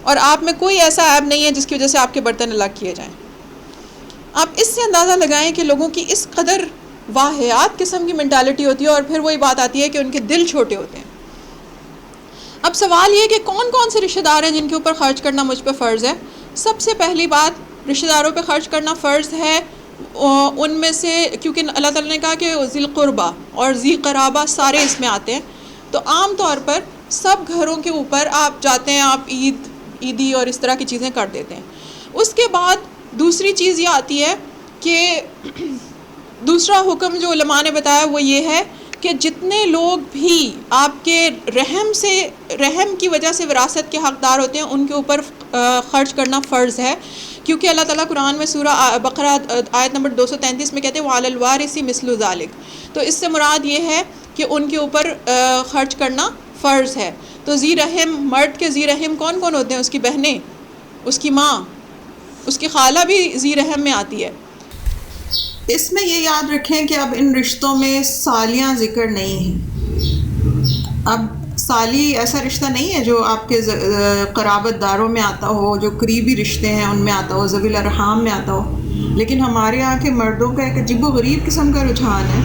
اور آپ میں کوئی ایسا عیب نہیں ہے جس کی وجہ سے آپ کے برتن الگ کیے جائیں. آپ اس سے اندازہ لگائیں کہ لوگوں کی اس قدر واہیات قسم کی مینٹالٹی ہوتی ہے، اور پھر وہی بات آتی ہے کہ ان کے دل چھوٹے ہوتے ہیں. اب سوال یہ کہ کون کون سے رشتہ دار ہیں جن کے اوپر خرچ کرنا مجھ پہ فرض ہے. سب سے پہلی بات، رشتہ داروں پہ خرچ کرنا فرض ہے. ان میں سے کیونکہ اللہ تعالیٰ نے کہا کہ ذی القربہ اور ذی قرابہ سارے اس میں آتے ہیں، تو عام طور پر سب گھروں کے اوپر آپ جاتے ہیں، آپ عیدی اور اس طرح کی چیزیں کر دیتے ہیں. اس کے بعد دوسری چیز یہ آتی ہے کہ دوسرا حکم جو علماء نے بتایا وہ یہ ہے کہ جتنے لوگ بھی آپ کے رحم کی وجہ سے وراثت کے حقدار ہوتے ہیں ان کے اوپر خرچ کرنا فرض ہے. کیونکہ اللہ تعالیٰ قرآن میں سورہ بقرہ آیت نمبر 233 میں کہتے ہیں وَعَلَى الْوَارِثِ مِثْلُ ذَلِكَ. تو اس سے مراد یہ ہے کہ ان کے اوپر خرچ کرنا فرض ہے. تو ذی رحم، مرد کے ذی رحم کون کون ہوتے ہیں؟ اس کی بہنیں، اس کی ماں، اس کی خالہ بھی ذی رحم میں آتی ہے.
اس میں یہ یاد رکھیں کہ اب ان رشتوں میں سالیاں ذکر نہیں ہیں. اب سالی ایسا رشتہ نہیں ہے جو آپ کے قرابت داروں میں آتا ہو، جو قریبی رشتے ہیں ان میں آتا ہو، ذوی الارحام میں آتا ہو. لیکن ہمارے یہاں کے مردوں کا ایک عجیب و غریب قسم کا رجحان ہے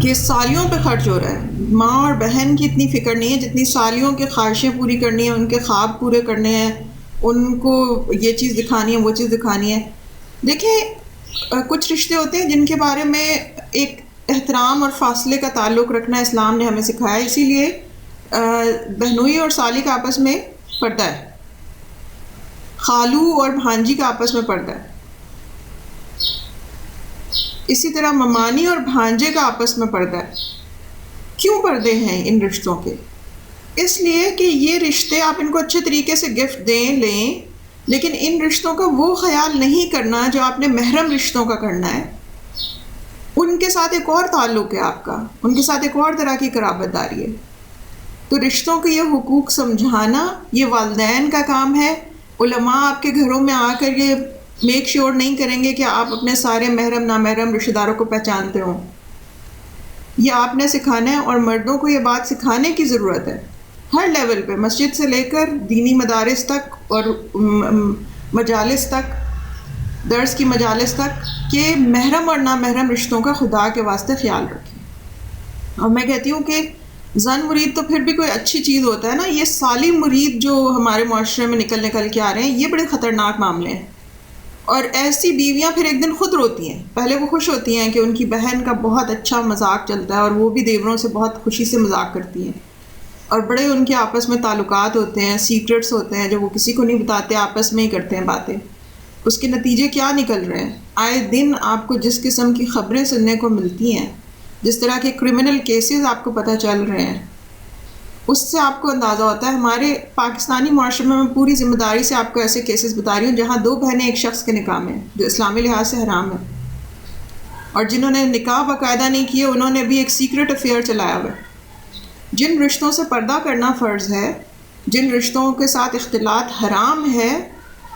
کہ سالیوں پہ خرچ ہو رہا ہے. ماں اور بہن کی اتنی فکر نہیں ہے جتنی سالیوں کی خواہشیں پوری کرنی ہیں، ان کے خواب پورے کرنے ہیں، ان کو یہ چیز دکھانی ہے، وہ چیز دکھانی ہے. دیکھیں کچھ رشتے ہوتے ہیں جن کے بارے میں ایک احترام اور فاصلے کا تعلق رکھنا اسلام نے ہمیں سکھایا. اسی لیے بہنوئی اور سالی کا آپس میں پردہ ہے، خالو اور بھانجی کا آپس میں پردہ ہے. اسی طرح ممانی اور بھانجے کا آپس میں پردہ ہے. کیوں پردے ہیں ان رشتوں کے؟ اس لیے کہ یہ رشتے آپ ان کو اچھے طریقے سے گفٹ دیں لیں، لیکن ان رشتوں کا وہ خیال نہیں کرنا جو آپ نے محرم رشتوں کا کرنا ہے. ان کے ساتھ ایک اور تعلق ہے آپ کا، ان کے ساتھ ایک اور طرح کی قرابت داری ہے. تو رشتوں کے یہ حقوق سمجھانا یہ والدین کا کام ہے. علماء آپ کے گھروں میں آ کر یہ میک شیور نہیں کریں گے کہ آپ اپنے سارے محرم نامحرم رشتہ داروں کو پہچانتے ہوں. یہ آپ نے سکھانا ہے، اور مردوں کو یہ بات سکھانے کی ضرورت ہے ہر لیول پہ، مسجد سے لے کر دینی مدارس تک اور مجالس تک، درس کی مجالس تک، کہ محرم اور نامحرم رشتوں کا خدا کے واسطے خیال رکھیں. اور میں کہتی ہوں کہ زن مرید تو پھر بھی کوئی اچھی چیز ہوتا ہے نا، یہ سالی مرید جو ہمارے معاشرے میں نکل کے آ رہے ہیں، یہ بڑے خطرناک معاملے ہیں. اور ایسی بیویاں پھر ایک دن خود روتی ہیں. پہلے وہ خوش ہوتی ہیں کہ ان کی بہن کا بہت اچھا مذاق چلتا ہے اور وہ بھی دیوروں سے بہت خوشی سے مذاق کرتی ہیں، اور بڑے ان کے آپس میں تعلقات ہوتے ہیں، سیکرٹس ہوتے ہیں جو وہ کسی کو نہیں بتاتے، آپس میں ہی کرتے ہیں باتیں. اس کے نتیجے کیا نکل رہے ہیں؟ آئے دن آپ کو جس قسم کی خبریں سننے کو ملتی ہیں، جس طرح کے کرمنل کیسز آپ کو پتہ چل رہے ہیں، اس سے آپ کو اندازہ ہوتا ہے. ہمارے پاکستانی معاشرے میں پوری ذمہ داری سے آپ کو ایسے کیسز بتا رہی ہوں جہاں 2 بہنیں ایک شخص کے نکاح میں، جو اسلامی لحاظ سے حرام ہے، اور جنہوں نے نکاح باقاعدہ نہیں کیے انہوں نے بھی ایک سیکرٹ افیئر چلایا ہوا ہے. جن رشتوں سے پردہ کرنا فرض ہے، جن رشتوں کے ساتھ اختلاط حرام ہے،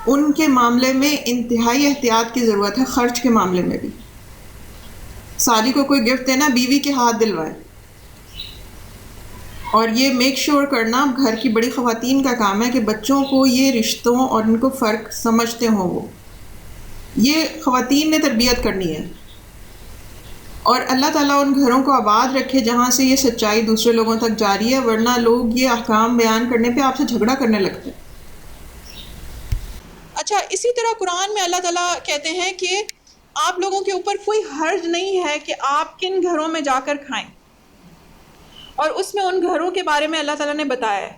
ان کے معاملے میں انتہائی احتیاط کی ضرورت ہے. خرچ کے معاملے میں بھی سالی کو کوئی گفٹ دینا، بیوی کے ہاتھ دلوائے. اور یہ میک شیور کرنا گھر کی بڑی خواتین کا کام ہے کہ بچوں کو یہ رشتوں اور ان کو فرق سمجھتے ہوں. وہ یہ خواتین نے تربیت کرنی ہے. اور اللہ تعالیٰ ان گھروں کو آباد رکھے جہاں سے یہ سچائی دوسرے لوگوں تک جاری ہے، ورنہ لوگ یہ احکام بیان کرنے پہ آپ سے جھگڑا کرنے لگتے ہیں.
اچھا، اسی طرح قرآن میں اللہ تعالیٰ کہتے ہیں کہ آپ لوگوں کے اوپر کوئی حرج نہیں ہے کہ آپ کن گھروں میں جا کر کھائیں، اور اس میں ان گھروں کے بارے میں اللہ تعالیٰ نے بتایا ہے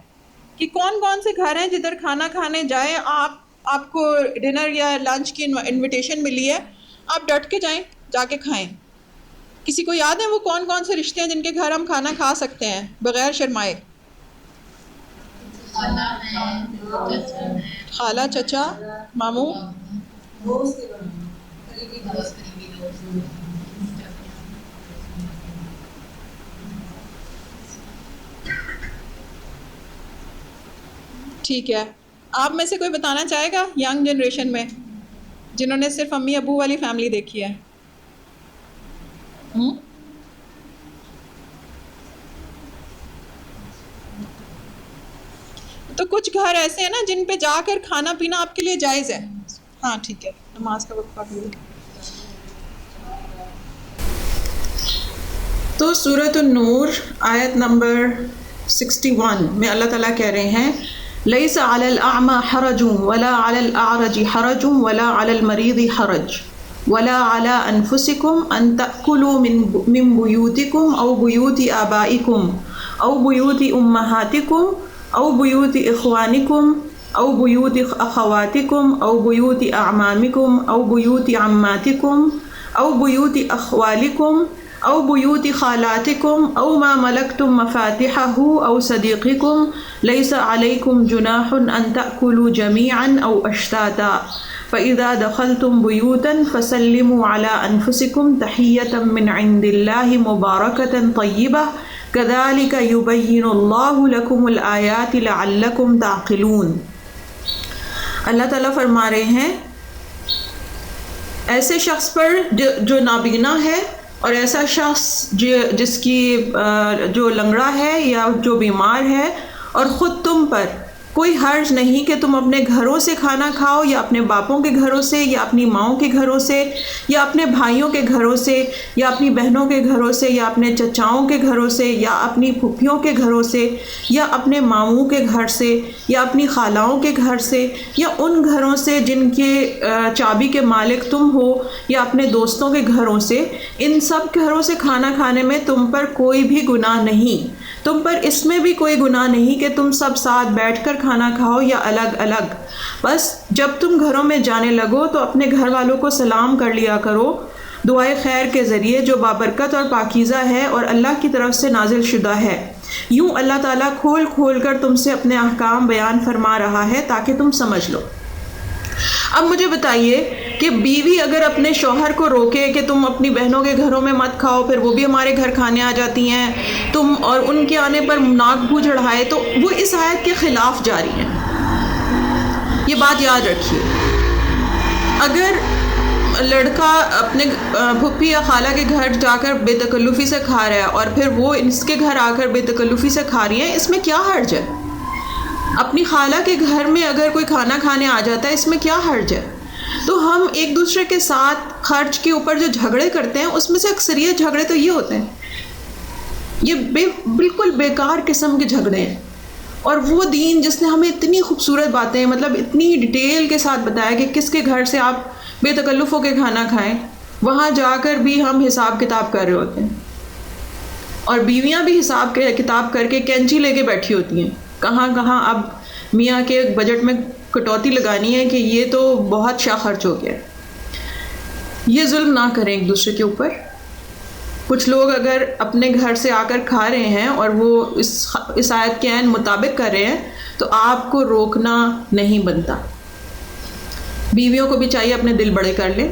کہ کون کون سے گھر ہیں جدھر کھانا کھانے جائیں، آپ کو ڈنر یا لنچ کی انویٹیشن ملی ہے، آپ ڈٹ کے جائیں، جا کے کھائیں. کسی کو یاد ہے وہ کون کون سے رشتے ہیں جن کے گھر ہم کھانا کھا سکتے ہیں بغیر شرمائے؟ خالہ، چچا، ماموں، ٹھیک ہے. آپ میں سے کوئی بتانا چاہے گا ینگ جنریشن میں جنہوں نے صرف امی ابو والی فیملی دیکھی ہے؟ تو کچھ گھر ایسے ہیں نا جن پہ جا کر کھانا پینا آپ کے لیے جائز ہے. ہاں ٹھیک ہے، نماز کا وقت پڑھ لیں.
تو سورۃ النور آیت نمبر 61 میں اللہ تعالیٰ کہہ رہے ہیں لیس علی الاعمى حرج ولا علی الاعرج حرج ولا علی المریض حرج ولا علی انفسکم ان تأکلوا من بیوتکم او بیوت آبائکم او بیوت امہاتکم او بیوت اخوانکم او بیوت اخواتکم او بیوت اعمامکم او بیوت عماتکم او بیوت اخوالکم او بیوت خالاتکم او ما ملکتم مفاتحہ او صدیقکم لیس علیکم جناح ان تأکلوا جمیعا او اشتاتا فإذا دخلتم بیوتا فسلموا على انفسکم تحیۃ من عند اللہ مبارکۃ طیبہ کذالک یبین اللہ لکم الآیات لعلکم تعقلون. اللہ تعالیٰ فرما رہے ہیں ایسے شخص پر جو نابینا ہے اور ایسا شخص جس کی جو لنگڑا ہے یا جو بیمار ہے، اور خود تم پر کوئی حرج نہیں کہ تم اپنے گھروں سے کھانا کھاؤ، یا اپنے باپوں کے گھروں سے، یا اپنی ماؤں کے گھروں سے، یا اپنے بھائیوں کے گھروں سے، یا اپنی بہنوں کے گھروں سے، یا اپنے چچاؤں کے گھروں سے، یا اپنی پھپھیوں کے گھروں سے، یا اپنے ماموں کے گھر سے، یا اپنی خالاؤں کے گھر سے، یا ان گھروں سے جن کے چابی کے مالک تم ہو، یا اپنے دوستوں کے گھروں سے۔ ان سب گھروں سے کھانا کھانے میں تم پر کوئی بھی گناہ نہیں، تم پر اس میں بھی کوئی گناہ نہیں کہ تم سب ساتھ بیٹھ کر کھانا کھاؤ یا الگ الگ۔ بس جب تم گھروں میں جانے لگو تو اپنے گھر والوں کو سلام کر لیا کرو دعائے خیر کے ذریعے، جو بابرکت اور پاکیزہ ہے اور اللہ کی طرف سے نازل شدہ ہے۔ یوں اللہ تعالیٰ کھول کھول کر تم سے اپنے احکام بیان فرما رہا ہے تاکہ تم سمجھ لو۔ اب مجھے بتائیے کہ بیوی اگر اپنے شوہر کو روکے کہ تم اپنی بہنوں کے گھروں میں مت کھاؤ، پھر وہ بھی ہمارے گھر کھانے آ جاتی ہیں، تم اور ان کے آنے پر ناک منہ چڑھائے، تو وہ اس آیت کے خلاف جاری ہیں۔ یہ بات یاد رکھیے، اگر لڑکا اپنے پھپھی یا خالہ کے گھر جا کر بے تکلفی سے کھا رہا ہے اور پھر وہ اس کے گھر آ کر بے تکلفی سے کھا رہی ہیں، اس میں کیا حرج ہے؟ اپنی خالہ کے گھر میں اگر کوئی کھانا کھانے آ جاتا ہے، اس میں کیا حرج ہے؟ تو ہم ایک دوسرے کے ساتھ خرچ کے اوپر جو جھگڑے کرتے ہیں، اس میں سے اکثریت جھگڑے تو یہ ہوتے ہیں، یہ بالکل بیکار قسم کے جھگڑے ہیں۔ اور وہ دین جس نے ہمیں اتنی خوبصورت باتیں، مطلب اتنی ڈیٹیل کے ساتھ بتایا کہ کس کے گھر سے آپ بے تکلف ہو کے کھانا کھائیں، وہاں جا کر بھی ہم حساب کتاب کر رہے ہوتے ہیں، اور بیویاں بھی حساب کتاب کر کے کینچی لے کے بیٹھی ہوتی ہیں، کہاں کہاں اب میاں کے بجٹ میں کٹوتی لگانی ہے کہ یہ تو بہت شاہ خرچ ہو گیا ہے۔ یہ ظلم نہ کریں ایک دوسرے کے اوپر۔ کچھ لوگ اگر اپنے گھر سے آ کر کھا رہے ہیں اور وہ اس آیت کے عین مطابق کر رہے ہیں تو آپ کو روکنا نہیں بنتا۔ بیویوں کو بھی چاہیے اپنے دل بڑے کر لیں،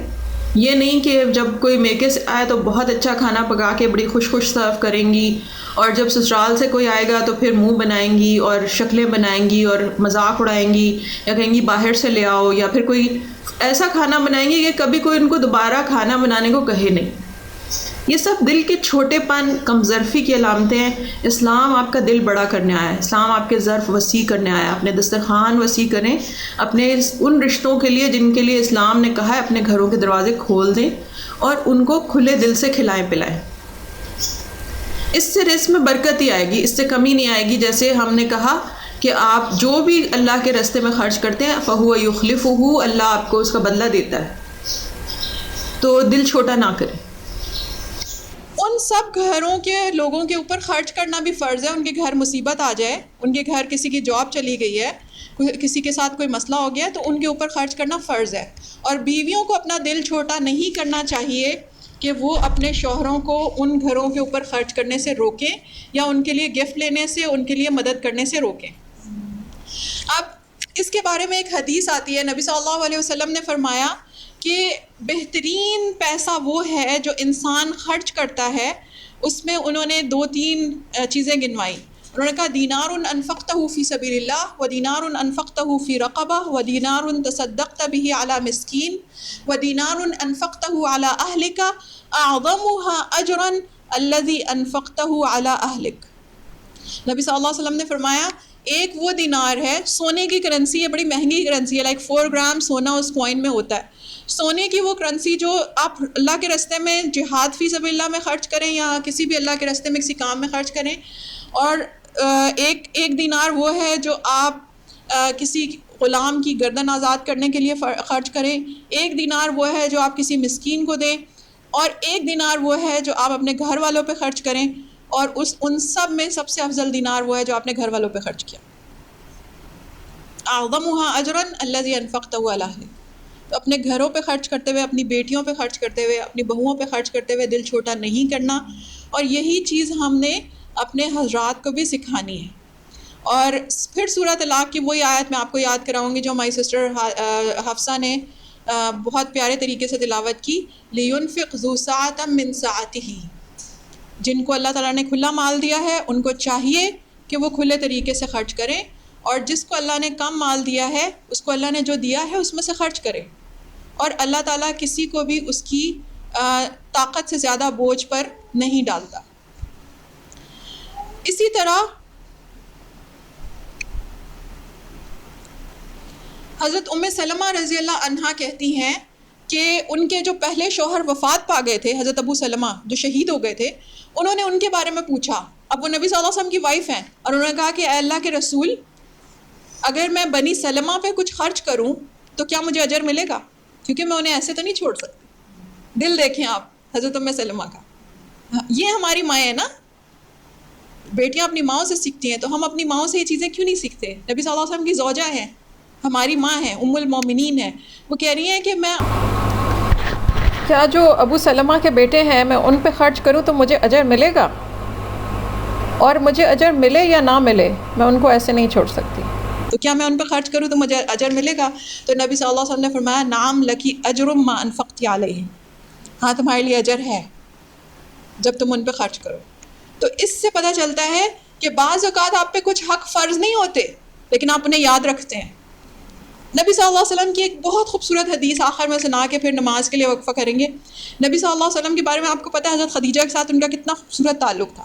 یہ نہیں کہ جب کوئی میکے سے آئے تو بہت اچھا کھانا پکا کے بڑی خوش خوش سرو کریں گی، اور جب سسرال سے کوئی آئے گا تو پھر منہ بنائیں گی اور شکلیں بنائیں گی اور مذاق اڑائیں گی، یا کہیں گی باہر سے لے آؤ، یا پھر کوئی ایسا کھانا بنائیں گی کہ کبھی کوئی ان کو دوبارہ کھانا بنانے کو کہے نہیں۔ یہ سب دل کے چھوٹے پن، کمظرفی کی علامتیں ہیں۔ اسلام آپ کا دل بڑا کرنے آیا ہے، اسلام آپ کے ظرف وسیع کرنے آیا ہے۔ اپنے دسترخوان وسیع کریں، اپنے ان رشتوں کے لیے جن کے لیے اسلام نے کہا ہے اپنے گھروں کے دروازے کھول دیں اور ان کو کھلے دل سے کھلائیں پلائیں۔ اس سے رزق میں برکت ہی آئے گی، اس سے کمی نہیں آئے گی۔ جیسے ہم نے کہا کہ آپ جو بھی اللہ کے راستے میں خرچ کرتے ہیں فَهُوَ يُخْلِفُهُ، اللہ آپ کو اس کا بدلہ دیتا ہے۔ تو دل چھوٹا نہ کریں۔
ان سب گھروں کے لوگوں کے اوپر خرچ کرنا بھی فرض ہے۔ ان کے گھر مصیبت آ جائے، ان کے گھر کسی کی جاب چلی گئی ہے، کسی کے ساتھ کوئی مسئلہ ہو گیا ہے، تو ان کے اوپر خرچ کرنا فرض ہے۔ اور بیویوں کو اپنا دل چھوٹا نہیں کرنا چاہیے کہ وہ اپنے شوہروں کو ان گھروں کے اوپر خرچ کرنے سے روکیں، یا ان کے لیے گفٹ لینے سے، ان کے لیے مدد کرنے سے روکیں۔ اب اس کے بارے میں ایک حدیث آتی ہے، نبی صلی اللہ علیہ وسلم نے فرمایا کہ بہترین پیسہ وہ ہے جو انسان خرچ کرتا ہے، اس میں انہوں نے 2-3 چیزیں گنوائی۔ انہوں نے کہا دینار انفقتہ فی سبیل اللہ، ودینار انفقتہ فی رقبہ، ودینار تصدقت به علی مسکین، ودینار انفقتہ علی اہلک اعظمها اجرا الذی انفقتہ علی اہلک۔ نبی صلی اللہ علیہ وسلم نے فرمایا ایک وہ دینار ہے، سونے کی کرنسی ہے، بڑی مہنگی کرنسی ہے، 4 گرام سونا اس کوائن میں ہوتا ہے۔ سونے کی وہ کرنسی جو آپ اللہ کے راستے میں جہاد فی سبیل اللہ میں خرچ کریں، یا کسی بھی اللہ کے راستے میں کسی کام میں خرچ کریں، اور ایک دینار وہ ہے جو آپ کسی غلام کی گردن آزاد کرنے کے لیے خرچ کریں، ایک دینار وہ ہے جو آپ کسی مسکین کو دیں، اور ایک دینار وہ ہے جو آپ اپنے گھر والوں پہ خرچ کریں، اور ان سب میں سب سے افضل دینار وہ ہے جو آپ نے گھر والوں پہ خرچ کیا۔ اعظمها اجرا الذی انفقتہ علی اہلک۔ تو اپنے گھروں پہ خرچ کرتے ہوئے، اپنی بیٹیوں پہ خرچ کرتے ہوئے، اپنی بہوؤں پہ خرچ کرتے ہوئے دل چھوٹا نہیں کرنا، اور یہی چیز ہم نے اپنے حضرات کو بھی سکھانی ہے۔ اور پھر سورہ طلاق کی وہی آیت میں آپ کو یاد کراؤں گی جو ہماری سسٹر حفصہ نے بہت پیارے طریقے سے تلاوت کی، لِيُنْفِقْ ذُو سَعَةٍ مِّن سَعَتِهِ۔ جن کو اللہ تعالیٰ نے کھلا مال دیا ہے ان کو چاہیے کہ وہ کھلے طریقے سے خرچ کریں، اور جس کو اللہ نے کم مال دیا ہے اس کو اللہ نے جو دیا ہے اس میں سے خرچ کرے، اور اللہ تعالیٰ کسی کو بھی اس کی طاقت سے زیادہ بوجھ پر نہیں ڈالتا۔ اسی طرح حضرت سلمہ رضی اللہ عنہا کہتی ہیں کہ ان کے جو پہلے شوہر وفات پا گئے تھے، حضرت ابو سلمہ جو شہید ہو گئے تھے، انہوں نے ان کے بارے میں پوچھا. اب وہ نبی صلی اللہ علیہ وسلم کی وائف ہیں، اور انہوں نے کہا کہ اے اللہ کے رسول، اگر میں بنی سلمہ پہ کچھ خرچ کروں تو کیا مجھے اجر ملے گا؟ کیونکہ میں انہیں ایسے تو نہیں چھوڑ سکتی. دل دیکھیں آپ حضرت سلمہ کا. یہ ہماری مائیں ہیں نا، بیٹیاں اپنی ماؤں سے سیکھتی ہیں، تو ہم اپنی ماؤں سے یہ چیزیں کیوں نہیں سیکھتے؟ نبی صلی اللہ علیہ وسلم کی زوجہ ہیں، ہماری ماں ہیں، ام المومنین ہیں. وہ کہہ رہی ہیں کہ میں کیا جو ابو سلمہ کے بیٹے ہیں میں ان پہ خرچ کروں تو مجھے اجر ملے گا؟ اور مجھے اجر ملے یا نہ ملے میں ان کو ایسے نہیں چھوڑ سکتی. تو کیا میں ان پہ خرچ کروں تو مجھے اجر ملے گا؟ تو نبی صلی اللہ علیہ وسلم نے فرمایا نعم لکی اجر ما انفقتی علیہ، ہاں تمہارے لیے اجر ہے جب تم ان پہ خرچ کرو. تو اس سے پتہ چلتا ہے کہ بعض اوقات آپ پہ کچھ حق فرض نہیں ہوتے لیکن آپ انہیں یاد رکھتے ہیں. نبی صلی اللہ علیہ وسلم کی ایک بہت خوبصورت حدیث آخر میں سنا کے پھر نماز کے لیے وقفہ کریں گے. نبی صلی اللہ علیہ وسلم کے بارے میں آپ کو پتہ ہے حضرت خدیجہ کے ساتھ ان کا کتنا خوبصورت تعلق تھا،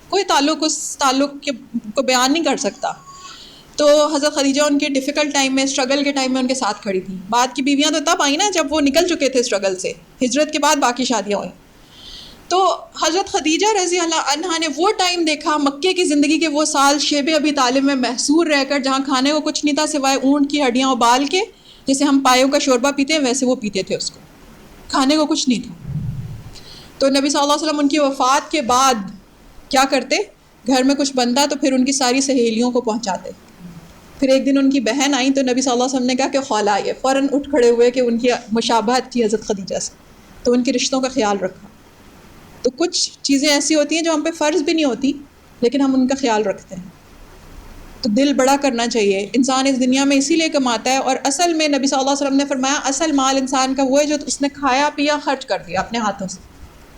کوئی تعلق اس تعلق کو بیان نہیں کر سکتا. تو حضرت خدیجہ ان کے ڈیفیکلٹ ٹائم میں، اسٹرگل کے ٹائم میں ان کے ساتھ کھڑی تھی. بعد کی بیویاں تو تب آئیں نا جب وہ نکل چکے تھے اسٹرگل سے، ہجرت کے بعد باقی شادیاں ہوئیں. تو حضرت خدیجہ رضی اللہ عنہا نے وہ ٹائم دیکھا، مکے کی زندگی کے وہ سال شیب ابی طالب میں محصور رہ کر، جہاں کھانے کو کچھ نہیں تھا سوائے اونٹ کی ہڈیاں ابال کے، جیسے ہم پایوں کا شوربہ پیتے ہیں ویسے وہ پیتے تھے، اس کو کھانے کو کچھ نہیں تھا. تو نبی صلی اللہ علیہ وسلم ان کی وفات کے بعد کیا کرتے؟ گھر میں کچھ بنتا تو پھر ان کی ساری سہیلیوں کو پہنچاتے. پھر ایک دن ان کی بہن آئیں تو نبی صلی اللہ علیہ وسلم نے کہا کہ خالہ آئیے، فوراً اٹھ کھڑے ہوئے کہ ان کی مشابہت تھی حضرت خدیجہ سے، تو ان کے رشتوں کا خیال رکھا. تو کچھ چیزیں ایسی ہوتی ہیں جو ہم پہ فرض بھی نہیں ہوتی لیکن ہم ان کا خیال رکھتے ہیں. تو دل بڑا کرنا چاہیے. انسان اس دنیا میں اسی لیے کماتا ہے، اور اصل میں نبی صلی اللہ علیہ وسلم نے فرمایا اصل مال انسان کا وہ ہے جو اس نے کھایا پیا خرچ کر دیا اپنے ہاتھوں سے،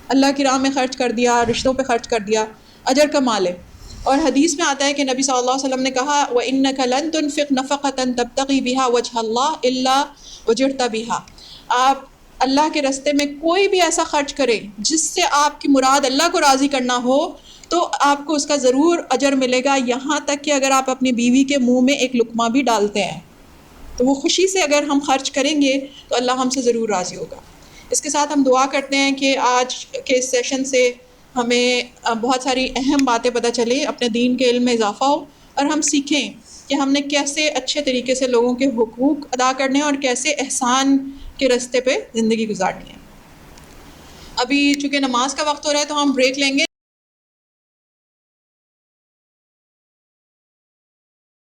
اللہ کی راہ میں خرچ کر دیا، رشتوں پہ خرچ کر دیا، اجر کا مال ہے. اور حدیث میں آتا ہے کہ نبی صلی اللہ علیہ وسلم نے کہا وَإِنَّكَ لَن تُنفِقْ نَفَقَةً تَبْتَغِي بِهَا وَجْهَ اللَّهِ إِلَّا أُجِرْتَ بِهَا. آپ اللہ کے راستے میں کوئی بھی ایسا خرچ کریں جس سے آپ کی مراد اللہ کو راضی کرنا ہو تو آپ کو اس کا ضرور اجر ملے گا، یہاں تک کہ اگر آپ اپنی بیوی کے منہ میں ایک لقمہ بھی ڈالتے ہیں تو وہ خوشی سے اگر ہم خرچ کریں گے تو اللہ ہم سے ضرور راضی ہوگا. اس کے ساتھ ہم دعا کرتے ہیں کہ آج کے اس سیشن سے ہمیں بہت ساری اہم باتیں پتہ چلیں، اپنے دین کے علم میں اضافہ ہو، اور ہم سیکھیں کہ ہم نے کیسے اچھے طریقے سے لوگوں کے حقوق ادا کرنے ہیں اور کیسے احسان کے راستے پہ زندگی گزارنی ہے. ابھی چونکہ نماز کا وقت ہو رہا ہے تو ہم بریک لیں گے.